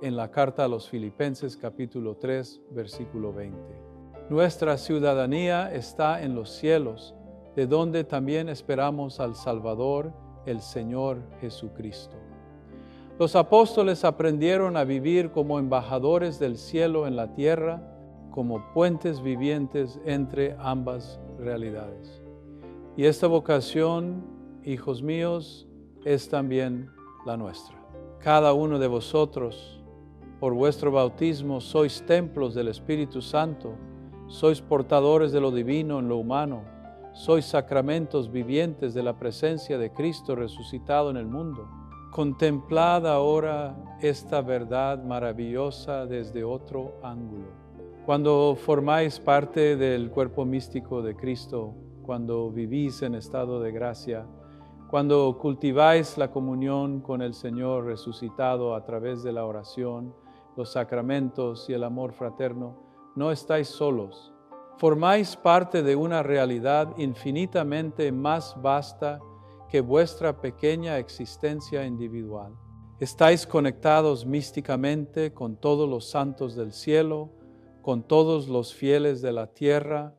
en la carta a los Filipenses capítulo 3, versículo 20. Nuestra ciudadanía está en los cielos, de donde también esperamos al Salvador, el Señor Jesucristo. Los apóstoles aprendieron a vivir como embajadores del cielo en la tierra, como puentes vivientes entre ambas realidades. Y esta vocación, hijos míos, es también la nuestra. Cada uno de vosotros, por vuestro bautismo, sois templos del Espíritu Santo, sois portadores de lo divino en lo humano, sois sacramentos vivientes de la presencia de Cristo resucitado en el mundo. Contemplad ahora esta verdad maravillosa desde otro ángulo. Cuando formáis parte del cuerpo místico de Cristo, cuando vivís en estado de gracia, cuando cultiváis la comunión con el Señor resucitado a través de la oración, los sacramentos y el amor fraterno, no estáis solos. Formáis parte de una realidad infinitamente más vasta que vuestra pequeña existencia individual. Estáis conectados místicamente con todos los santos del cielo, con todos los fieles de la tierra,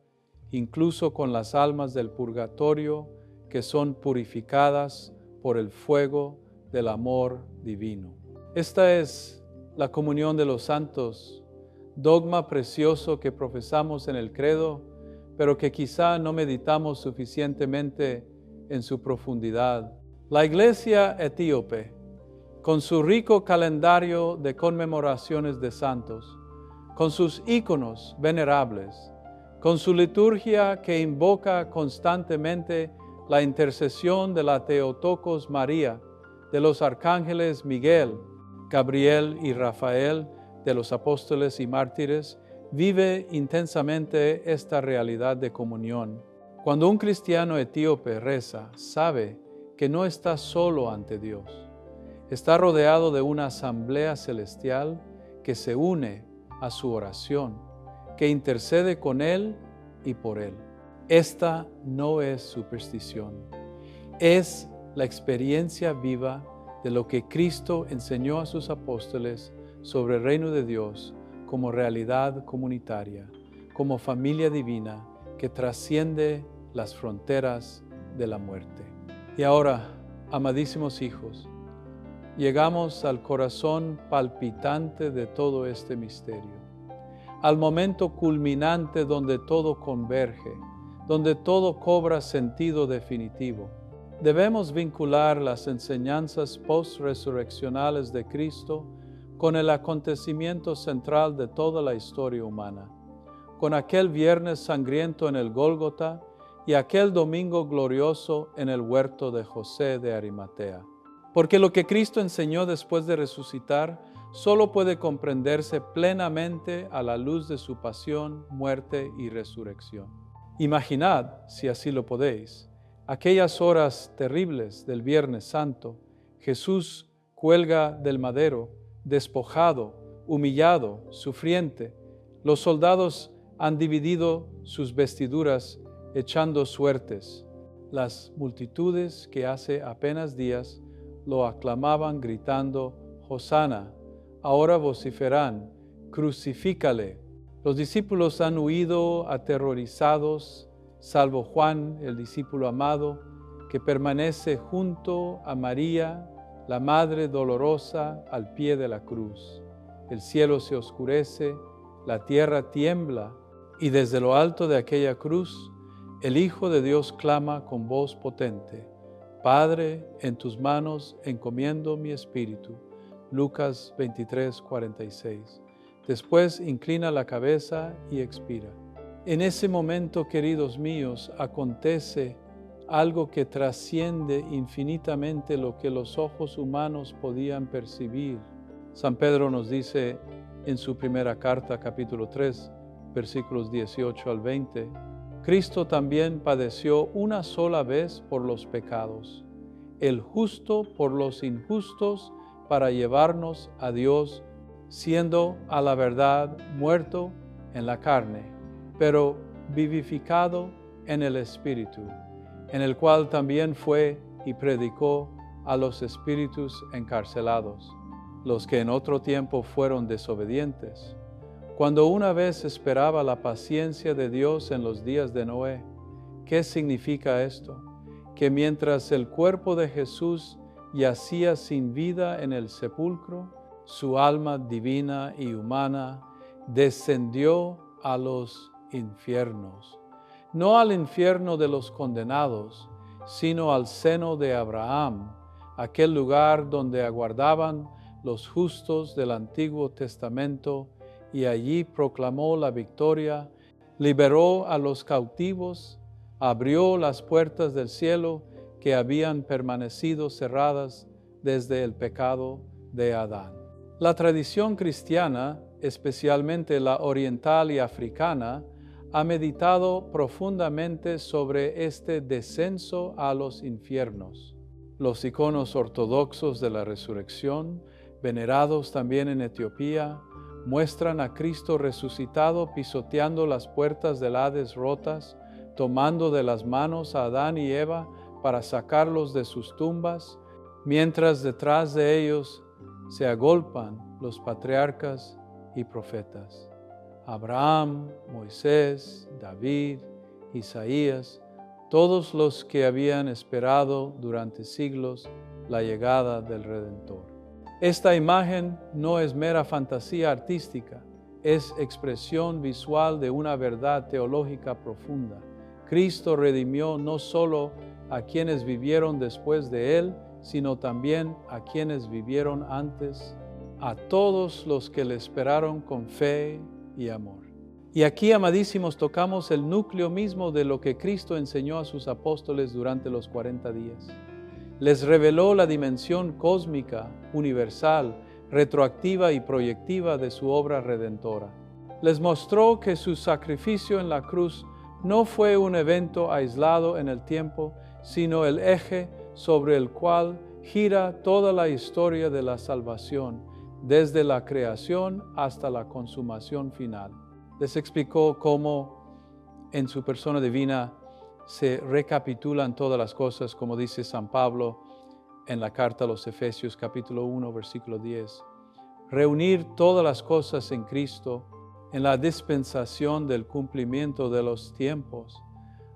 incluso con las almas del purgatorio que son purificadas por el fuego del amor divino. Esta es la comunión de los santos, dogma precioso que profesamos en el credo, pero que quizá no meditamos suficientemente en su profundidad. La Iglesia etíope, con su rico calendario de conmemoraciones de santos, con sus íconos venerables, con su liturgia que invoca constantemente la intercesión de la Theotokos María, de los arcángeles Miguel, Gabriel y Rafael, de los apóstoles y mártires, vive intensamente esta realidad de comunión. Cuando un cristiano etíope reza, sabe que no está solo ante Dios. Está rodeado de una asamblea celestial que se une a su oración, que intercede con él y por él. Esta no es superstición, es la experiencia viva de lo que Cristo enseñó a sus apóstoles sobre el reino de Dios como realidad comunitaria, como familia divina que trasciende las fronteras de la muerte. Y ahora, amadísimos hijos, llegamos al corazón palpitante de todo este misterio, al momento culminante donde todo converge, donde todo cobra sentido definitivo. Debemos vincular las enseñanzas post-resurreccionales de Cristo con el acontecimiento central de toda la historia humana, con aquel viernes sangriento en el Gólgota y aquel domingo glorioso en el huerto de José de Arimatea. Porque lo que Cristo enseñó después de resucitar solo puede comprenderse plenamente a la luz de su pasión, muerte y resurrección. Imaginad, si así lo podéis, aquellas horas terribles del Viernes Santo. Jesús cuelga del madero, despojado, humillado, sufriente. Los soldados han dividido sus vestiduras echando suertes. Las multitudes que hace apenas días lo aclamaban gritando, Hosana, ahora vociferan, crucifícale. Los discípulos han huido aterrorizados, salvo Juan, el discípulo amado, que permanece junto a María, la Madre dolorosa, al pie de la cruz. El cielo se oscurece, la tierra tiembla, y desde lo alto de aquella cruz, el Hijo de Dios clama con voz potente, Padre, en tus manos encomiendo mi espíritu. Lucas 23:46. Después inclina la cabeza y expira. En ese momento, queridos míos, acontece algo que trasciende infinitamente lo que los ojos humanos podían percibir. San Pedro nos dice en su primera carta, capítulo 3, versículos 18 al 20, Cristo también padeció una sola vez por los pecados, el justo por los injustos, para llevarnos a Dios, siendo a la verdad muerto en la carne, pero vivificado en el Espíritu, en el cual también fue y predicó a los espíritus encarcelados, los que en otro tiempo fueron desobedientes, cuando una vez esperaba la paciencia de Dios en los días de Noé. ¿Qué significa esto? Que mientras el cuerpo de Jesús yacía sin vida en el sepulcro, su alma divina y humana descendió a los infiernos, no al infierno de los condenados, sino al seno de Abraham, aquel lugar donde aguardaban los justos del Antiguo Testamento, y allí proclamó la victoria, liberó a los cautivos, abrió las puertas del cielo que habían permanecido cerradas desde el pecado de Adán. La tradición cristiana, especialmente la oriental y africana, ha meditado profundamente sobre este descenso a los infiernos. Los iconos ortodoxos de la resurrección, venerados también en Etiopía, muestran a Cristo resucitado pisoteando las puertas del Hades rotas, tomando de las manos a Adán y Eva para sacarlos de sus tumbas, mientras detrás de ellos se agolpan los patriarcas y profetas. Abraham, Moisés, David, Isaías, todos los que habían esperado durante siglos la llegada del Redentor. Esta imagen no es mera fantasía artística, es expresión visual de una verdad teológica profunda. Cristo redimió no solo a quienes vivieron después de Él, sino también a quienes vivieron antes, a todos los que le esperaron con fe y amor. Y aquí, amadísimos, tocamos el núcleo mismo de lo que Cristo enseñó a sus apóstoles durante los 40 días. Les reveló la dimensión cósmica, universal, retroactiva y proyectiva de su obra redentora. Les mostró que su sacrificio en la cruz no fue un evento aislado en el tiempo, sino el eje sobre el cual gira toda la historia de la salvación, desde la creación hasta la consumación final. Les explicó cómo en su persona divina se recapitulan todas las cosas, como dice San Pablo en la carta a los Efesios capítulo 1, versículo 10. Reunir todas las cosas en Cristo, en la dispensación del cumplimiento de los tiempos,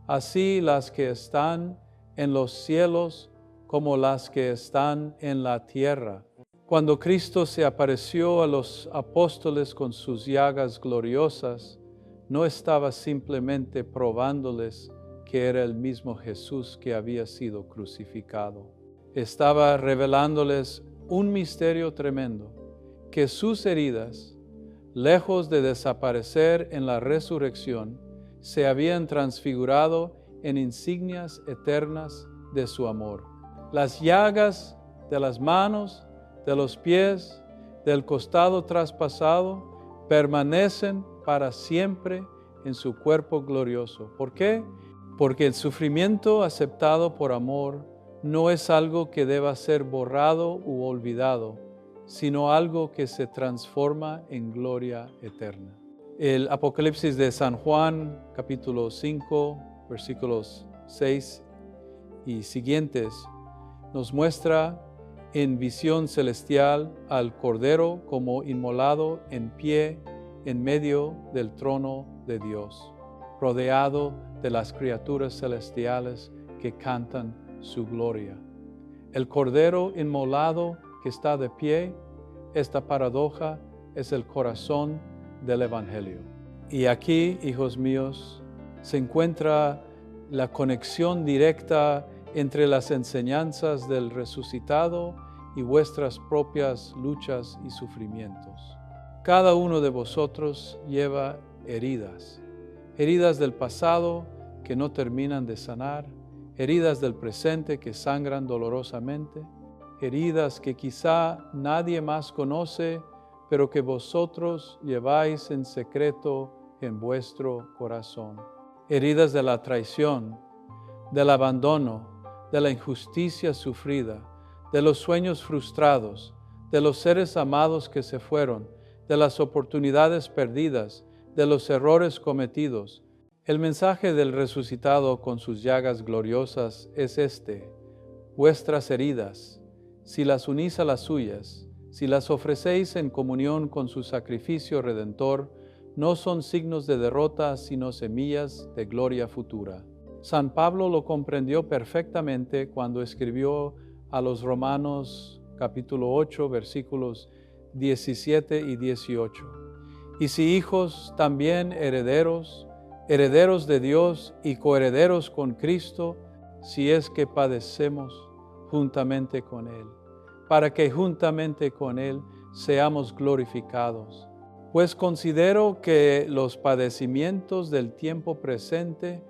así las que están en los cielos como las que están en la tierra. Cuando Cristo se apareció a los apóstoles con sus llagas gloriosas, no estaba simplemente probándoles que era el mismo Jesús que había sido crucificado. Estaba revelándoles un misterio tremendo, que sus heridas, lejos de desaparecer en la resurrección, se habían transfigurado en insignias eternas de su amor. Las llagas de las manos, de los pies, del costado traspasado, permanecen para siempre en su cuerpo glorioso. ¿Por qué? Porque el sufrimiento aceptado por amor no es algo que deba ser borrado u olvidado, sino algo que se transforma en gloria eterna. El Apocalipsis de San Juan, capítulo 5, versículos 6 y siguientes, nos muestra en visión celestial al Cordero como inmolado en pie en medio del trono de Dios, rodeado de las criaturas celestiales que cantan su gloria. El Cordero inmolado que está de pie, esta paradoja es el corazón del Evangelio. Y aquí, hijos míos, se encuentra la conexión directa entre las enseñanzas del resucitado y vuestras propias luchas y sufrimientos. Cada uno de vosotros lleva heridas heridas del pasado que no terminan de sanar, heridas del presente que sangran dolorosamente, heridas que quizá nadie más conoce, pero que vosotros lleváis en secreto en vuestro corazón. Heridas de la traición, del abandono, de la injusticia sufrida, de los sueños frustrados, de los seres amados que se fueron, de las oportunidades perdidas, de los errores cometidos. El mensaje del resucitado con sus llagas gloriosas es este: vuestras heridas, si las unís a las suyas, si las ofrecéis en comunión con su sacrificio redentor, no son signos de derrota, sino semillas de gloria futura. San Pablo lo comprendió perfectamente cuando escribió a los Romanos capítulo 8, versículos 17 y 18. Y si hijos, también herederos, herederos de Dios y coherederos con Cristo, si es que padecemos juntamente con Él, para que juntamente con Él seamos glorificados. Pues considero que los padecimientos del tiempo presente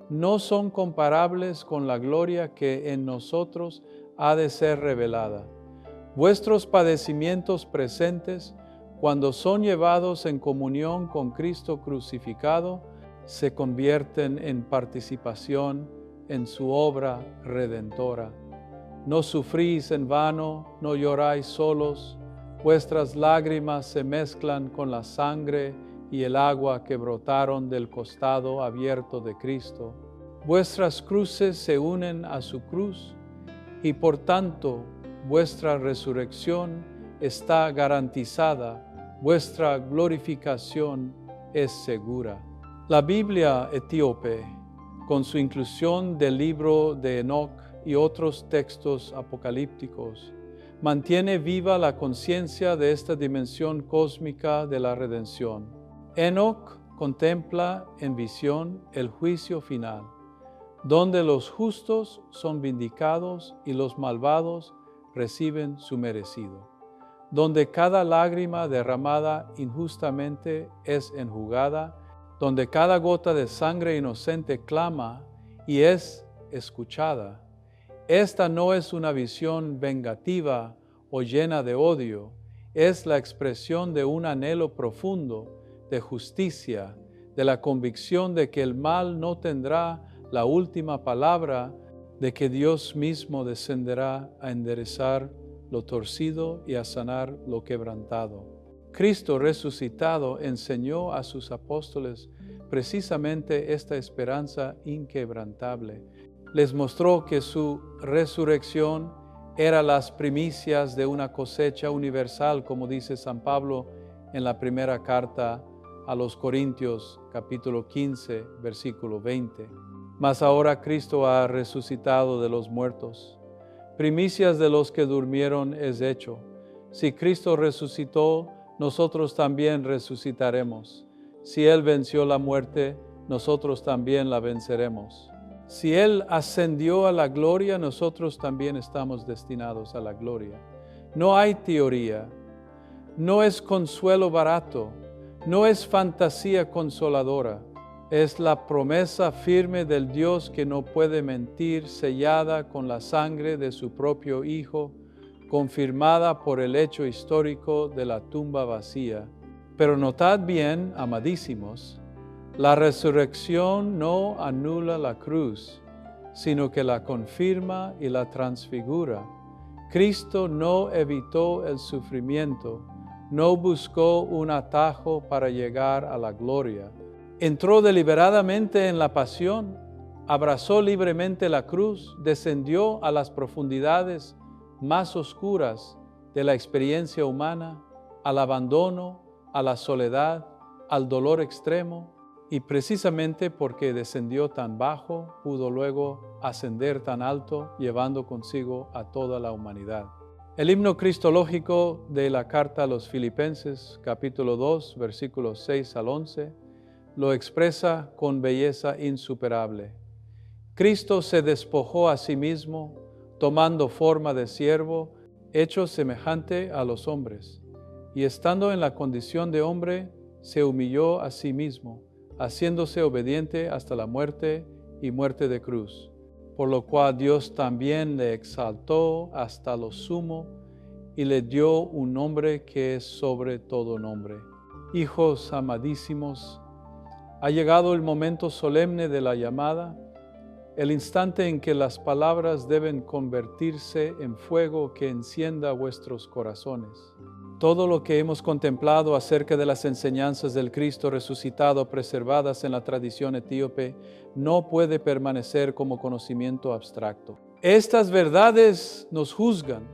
no son comparables con la gloria que en nosotros ha de ser revelada. Vuestros padecimientos presentes, cuando son llevados en comunión con Cristo crucificado, se convierten en participación en su obra redentora. No sufrís en vano, no lloráis solos, vuestras lágrimas se mezclan con la sangre y el agua que brotaron del costado abierto de Cristo. Vuestras cruces se unen a su cruz y por tanto vuestra resurrección está garantizada, vuestra glorificación es segura. La Biblia etíope, con su inclusión del libro de Enoc y otros textos apocalípticos, mantiene viva la conciencia de esta dimensión cósmica de la redención. Enoc contempla en visión el juicio final, donde los justos son vindicados y los malvados reciben su merecido, donde cada lágrima derramada injustamente es enjugada, donde cada gota de sangre inocente clama y es escuchada. Esta no es una visión vengativa o llena de odio, es la expresión de un anhelo profundo de justicia, de la convicción de que el mal no tendrá la última palabra, de que Dios mismo descenderá a enderezar lo torcido y a sanar lo quebrantado. Cristo resucitado enseñó a sus apóstoles precisamente esta esperanza inquebrantable. Les mostró que su resurrección era las primicias de una cosecha universal, como dice San Pablo en la primera carta a los Corintios, capítulo 15, versículo 20. Mas ahora Cristo ha resucitado de los muertos. Primicias de los que durmieron es hecho. Si Cristo resucitó, nosotros también resucitaremos. Si Él venció la muerte, nosotros también la venceremos. Si Él ascendió a la gloria, nosotros también estamos destinados a la gloria. No hay teoría, no es consuelo barato, no es fantasía consoladora. Es la promesa firme del Dios que no puede mentir, sellada con la sangre de su propio Hijo, confirmada por el hecho histórico de la tumba vacía. Pero notad bien, amadísimos, la resurrección no anula la cruz, sino que la confirma y la transfigura. Cristo no evitó el sufrimiento, no buscó un atajo para llegar a la gloria. Entró deliberadamente en la pasión, abrazó libremente la cruz, descendió a las profundidades más oscuras de la experiencia humana, al abandono, a la soledad, al dolor extremo, y precisamente porque descendió tan bajo, pudo luego ascender tan alto, llevando consigo a toda la humanidad. El himno cristológico de la carta a los Filipenses, capítulo 2, versículos 6 al 11, lo expresa con belleza insuperable. Cristo se despojó a sí mismo, tomando forma de siervo, hecho semejante a los hombres, y estando en la condición de hombre, se humilló a sí mismo, haciéndose obediente hasta la muerte y muerte de cruz, por lo cual Dios también le exaltó hasta lo sumo y le dio un nombre que es sobre todo nombre. Hijos amadísimos, ha llegado el momento solemne de la llamada, el instante en que las palabras deben convertirse en fuego que encienda vuestros corazones. Todo lo que hemos contemplado acerca de las enseñanzas del Cristo resucitado preservadas en la tradición etíope no puede permanecer como conocimiento abstracto. Estas verdades nos juzgan,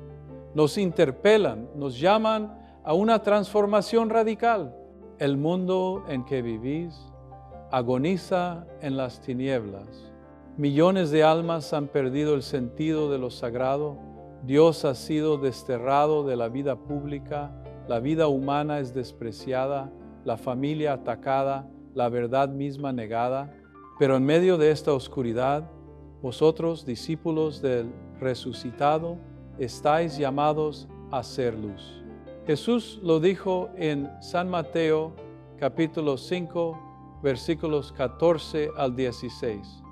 nos interpelan, nos llaman a una transformación radical. El mundo en que vivís agoniza en las tinieblas. Millones de almas han perdido el sentido de lo sagrado. Dios ha sido desterrado de la vida pública, la vida humana es despreciada, la familia atacada, la verdad misma negada. Pero en medio de esta oscuridad, vosotros, discípulos del resucitado, estáis llamados a ser luz. Jesús lo dijo en San Mateo, capítulo 5, versículos 14 al 16.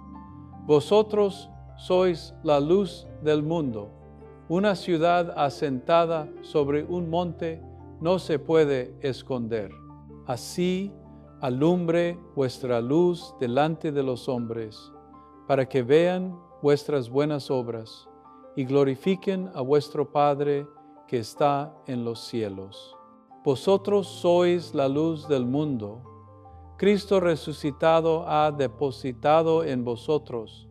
Vosotros sois la luz del mundo. Una ciudad asentada sobre un monte no se puede esconder. Así alumbre vuestra luz delante de los hombres, para que vean vuestras buenas obras y glorifiquen a vuestro Padre que está en los cielos. Vosotros sois la luz del mundo. Cristo resucitado ha depositado en vosotros,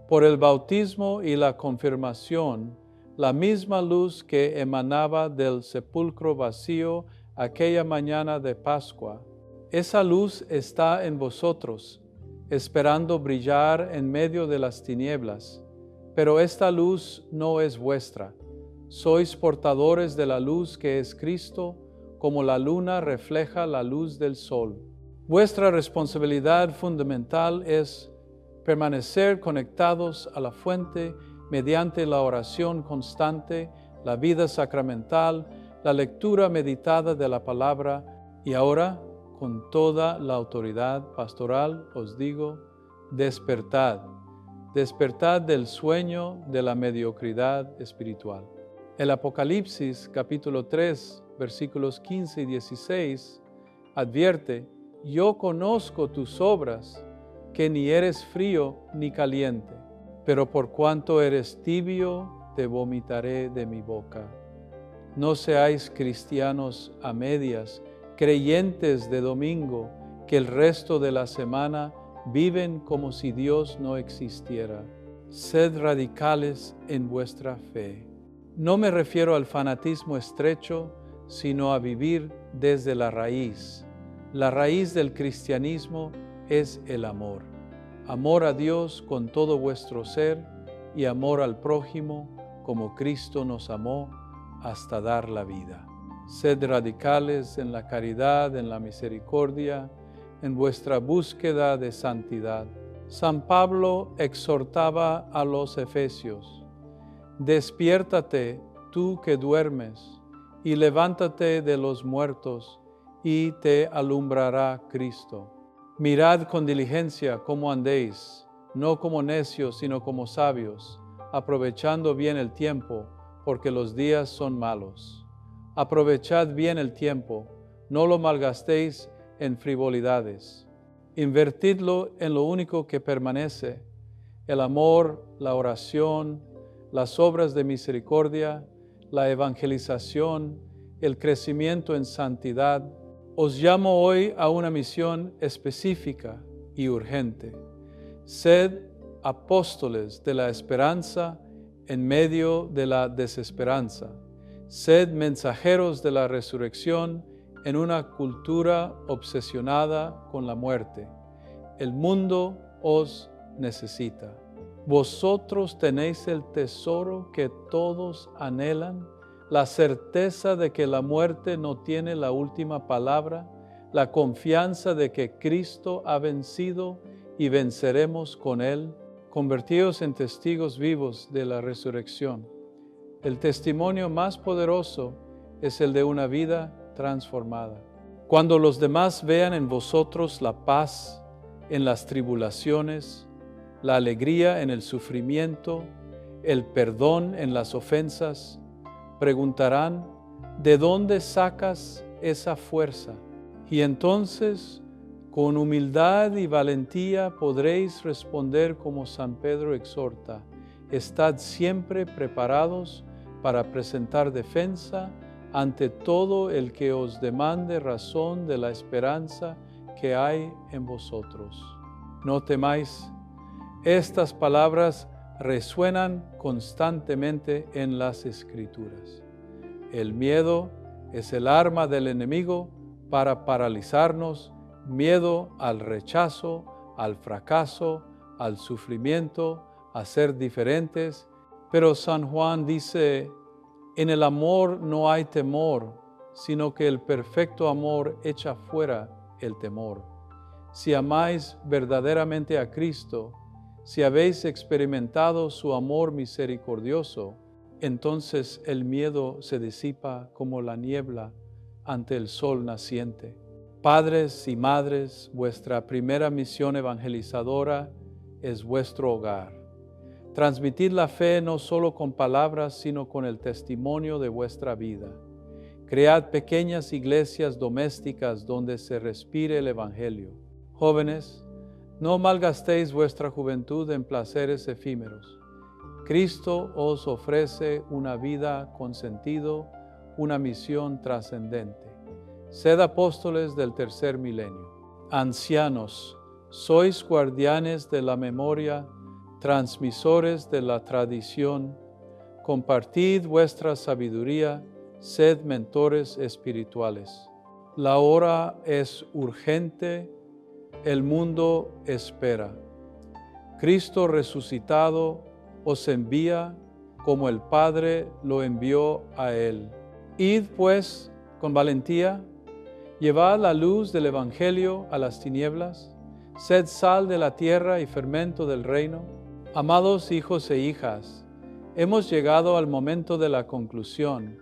por el bautismo y la confirmación, la misma luz que emanaba del sepulcro vacío aquella mañana de Pascua. Esa luz está en vosotros, esperando brillar en medio de las tinieblas. Pero esta luz no es vuestra. Sois portadores de la luz que es Cristo, como la luna refleja la luz del sol. Vuestra responsabilidad fundamental es permanecer conectados a la fuente mediante la oración constante, la vida sacramental, la lectura meditada de la palabra, y ahora, con toda la autoridad pastoral, os digo, despertad. Despertad del sueño de la mediocridad espiritual. El Apocalipsis, capítulo 3, versículos 15 y 16, advierte: yo conozco tus obras, que ni eres frío ni caliente, pero por cuanto eres tibio, te vomitaré de mi boca. No seáis cristianos a medias, creyentes de domingo, que el resto de la semana viven como si Dios no existiera. Sed radicales en vuestra fe. No me refiero al fanatismo estrecho, sino a vivir desde la raíz. La raíz del cristianismo es el amor. Amor a Dios con todo vuestro ser y amor al prójimo como Cristo nos amó hasta dar la vida. Sed radicales en la caridad, en la misericordia, en vuestra búsqueda de santidad. San Pablo exhortaba a los efesios: despiértate tú que duermes, y levántate de los muertos, y te alumbrará Cristo. Mirad con diligencia cómo andéis, no como necios, sino como sabios, aprovechando bien el tiempo, porque los días son malos. Aprovechad bien el tiempo, no lo malgastéis en frivolidades. Invertidlo en lo único que permanece: el amor, la oración, las obras de misericordia, la evangelización, el crecimiento en santidad. Os llamo hoy a una misión específica y urgente. Sed apóstoles de la esperanza en medio de la desesperanza. Sed mensajeros de la resurrección en una cultura obsesionada con la muerte. El mundo os necesita. Vosotros tenéis el tesoro que todos anhelan, la certeza de que la muerte no tiene la última palabra, la confianza de que Cristo ha vencido y venceremos con Él. Convertíos en testigos vivos de la resurrección. El testimonio más poderoso es el de una vida transformada. Cuando los demás vean en vosotros la paz en las tribulaciones, la alegría en el sufrimiento, el perdón en las ofensas, preguntarán, ¿de dónde sacas esa fuerza? Y entonces, con humildad y valentía podréis responder como San Pedro exhorta, estad siempre preparados para presentar defensa ante todo el que os demande razón de la esperanza que hay en vosotros. No temáis, estas palabras resuenan constantemente en las Escrituras. El miedo es el arma del enemigo para paralizarnos, miedo al rechazo, al fracaso, al sufrimiento, a ser diferentes. Pero San Juan dice, en el amor no hay temor, sino que el perfecto amor echa fuera el temor. Si amáis verdaderamente a Cristo, si habéis experimentado su amor misericordioso, entonces el miedo se disipa como la niebla ante el sol naciente. Padres y madres, vuestra primera misión evangelizadora es vuestro hogar. Transmitid la fe no solo con palabras, sino con el testimonio de vuestra vida. Cread pequeñas iglesias domésticas donde se respire el Evangelio. Jóvenes, no malgastéis vuestra juventud en placeres efímeros. Cristo os ofrece una vida con sentido, una misión trascendente. Sed apóstoles del tercer milenio. Ancianos, sois guardianes de la memoria, transmisores de la tradición. Compartid vuestra sabiduría, sed mentores espirituales. La hora es urgente, el mundo espera. Cristo resucitado os envía como el Padre lo envió a Él. Id pues con valentía, llevad la luz del Evangelio a las tinieblas, sed sal de la tierra y fermento del reino. Amados hijos e hijas, hemos llegado al momento de la conclusión,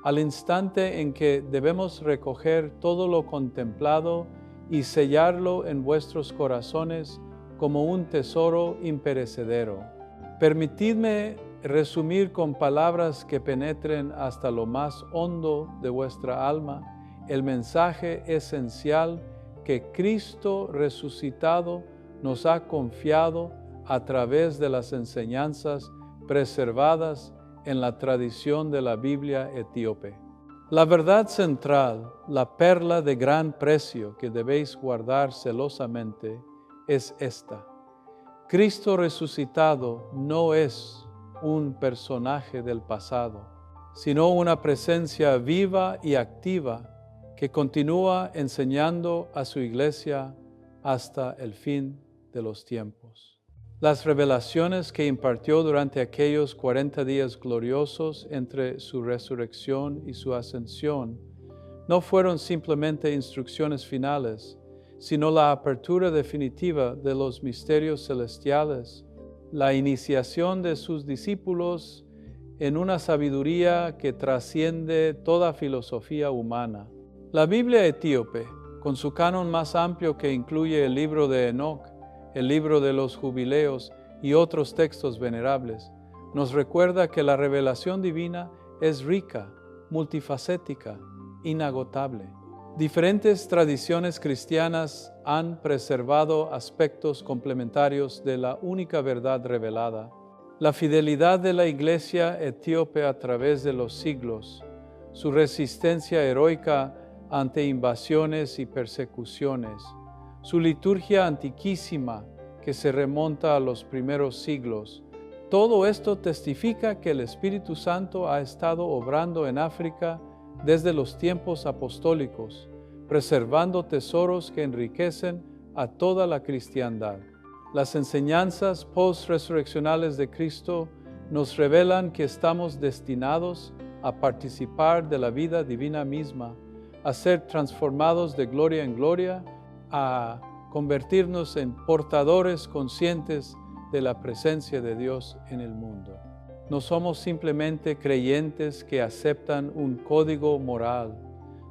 al instante en que debemos recoger todo lo contemplado y sellarlo en vuestros corazones como un tesoro imperecedero. Permitidme resumir con palabras que penetren hasta lo más hondo de vuestra alma el mensaje esencial que Cristo resucitado nos ha confiado a través de las enseñanzas preservadas en la tradición de la Biblia etíope. La verdad central, la perla de gran precio que debéis guardar celosamente, es esta. Cristo resucitado no es un personaje del pasado, sino una presencia viva y activa que continúa enseñando a su iglesia hasta el fin de los tiempos. Las revelaciones que impartió durante aquellos 40 días gloriosos entre su resurrección y su ascensión no fueron simplemente instrucciones finales, sino la apertura definitiva de los misterios celestiales, la iniciación de sus discípulos en una sabiduría que trasciende toda filosofía humana. La Biblia etíope, con su canon más amplio que incluye el libro de Enoc, el libro de los Jubileos y otros textos venerables, nos recuerda que la revelación divina es rica, multifacética, inagotable. Diferentes tradiciones cristianas han preservado aspectos complementarios de la única verdad revelada. La fidelidad de la Iglesia etíope a través de los siglos, su resistencia heroica ante invasiones y persecuciones, su liturgia antiquísima que se remonta a los primeros siglos. Todo esto testifica que el Espíritu Santo ha estado obrando en África desde los tiempos apostólicos, preservando tesoros que enriquecen a toda la cristiandad. Las enseñanzas post-resurreccionales de Cristo nos revelan que estamos destinados a participar de la vida divina misma, a ser transformados de gloria en gloria, a convertirnos en portadores conscientes de la presencia de Dios en el mundo. No somos simplemente creyentes que aceptan un código moral.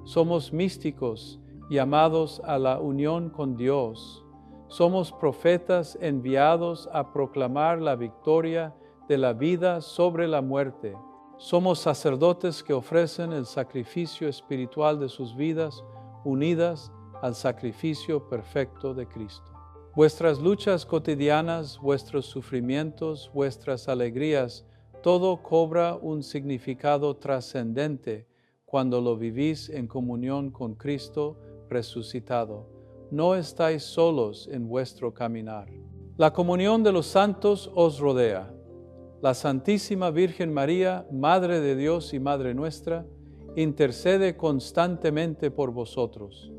Somos místicos llamados a la unión con Dios. Somos profetas enviados a proclamar la victoria de la vida sobre la muerte. Somos sacerdotes que ofrecen el sacrificio espiritual de sus vidas unidas al sacrificio perfecto de Cristo. Vuestras luchas cotidianas, vuestros sufrimientos, vuestras alegrías, todo cobra un significado trascendente cuando lo vivís en comunión con Cristo resucitado. No estáis solos en vuestro caminar. La comunión de los santos os rodea. La Santísima Virgen María, Madre de Dios y Madre nuestra, intercede constantemente por vosotros.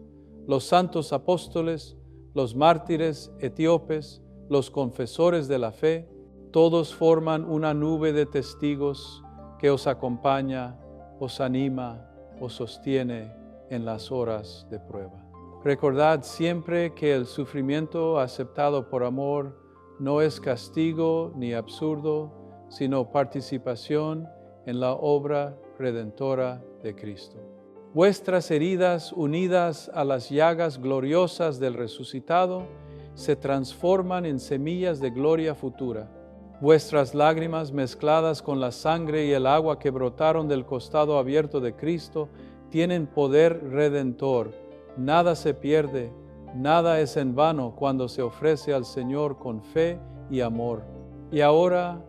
Los santos apóstoles, los mártires etíopes, los confesores de la fe, todos forman una nube de testigos que os acompaña, os anima, os sostiene en las horas de prueba. Recordad siempre que el sufrimiento aceptado por amor no es castigo ni absurdo, sino participación en la obra redentora de Cristo. Vuestras heridas unidas a las llagas gloriosas del resucitado se transforman en semillas de gloria futura. Vuestras lágrimas mezcladas con la sangre y el agua que brotaron del costado abierto de Cristo tienen poder redentor. Nada se pierde, nada es en vano cuando se ofrece al Señor con fe y amor. Y ahora,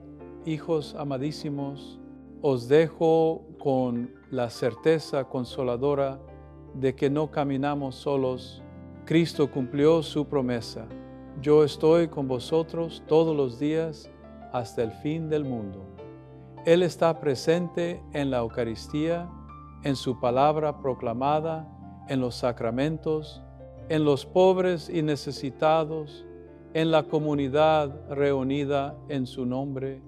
hijos amadísimos, os dejo con la certeza consoladora de que no caminamos solos. Cristo cumplió su promesa. Yo estoy con vosotros todos los días hasta el fin del mundo. Él está presente en la Eucaristía, en su palabra proclamada, en los sacramentos, en los pobres y necesitados, en la comunidad reunida en su nombre.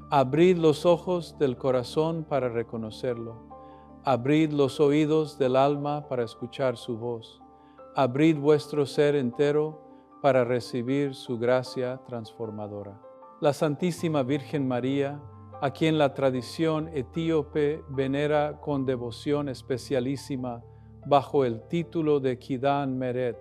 Abrid los ojos del corazón para reconocerlo. Abrid los oídos del alma para escuchar su voz. Abrid vuestro ser entero para recibir su gracia transformadora. La Santísima Virgen María, a quien la tradición etíope venera con devoción especialísima bajo el título de Kidan Meret,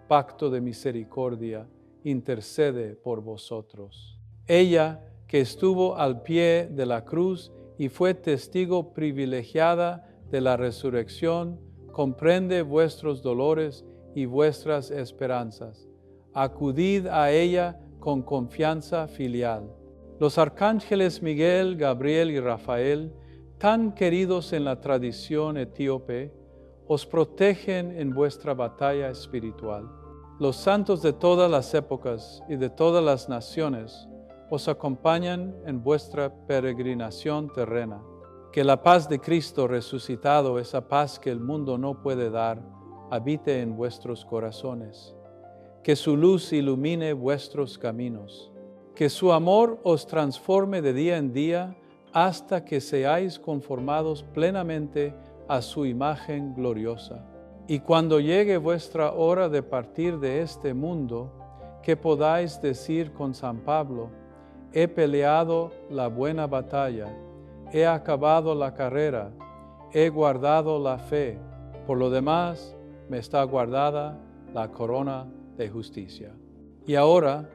Pacto de Misericordia, intercede por vosotros. Ella, que estuvo al pie de la cruz y fue testigo privilegiada de la resurrección, comprende vuestros dolores y vuestras esperanzas. Acudid a ella con confianza filial. Los arcángeles Miguel, Gabriel y Rafael, tan queridos en la tradición etíope, os protegen en vuestra batalla espiritual. Los santos de todas las épocas y de todas las naciones os acompañan en vuestra peregrinación terrena. Que la paz de Cristo resucitado, esa paz que el mundo no puede dar, habite en vuestros corazones. Que su luz ilumine vuestros caminos. Que su amor os transforme de día en día hasta que seáis conformados plenamente a su imagen gloriosa. Y cuando llegue vuestra hora de partir de este mundo, que podáis decir con San Pablo: he peleado la buena batalla, he acabado la carrera, he guardado la fe. Por lo demás, me está guardada la corona de justicia. Y ahora,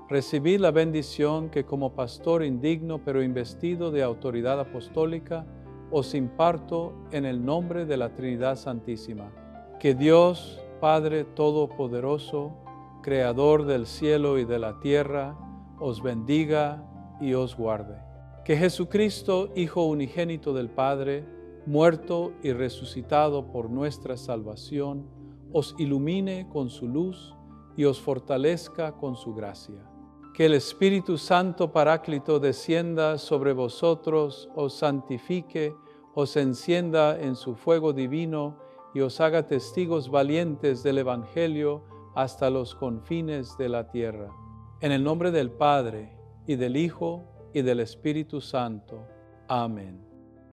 recibid la bendición que como pastor indigno pero investido de autoridad apostólica, os imparto en el nombre de la Trinidad Santísima. Que Dios, Padre Todopoderoso, Creador del cielo y de la tierra, os bendiga y os guarde. Que Jesucristo, Hijo unigénito del Padre, muerto y resucitado por nuestra salvación, os ilumine con su luz y os fortalezca con su gracia. Que el Espíritu Santo Paráclito descienda sobre vosotros, os santifique, os encienda en su fuego divino y os haga testigos valientes del Evangelio hasta los confines de la tierra. En el nombre del Padre, y del Hijo, y del Espíritu Santo. Amén.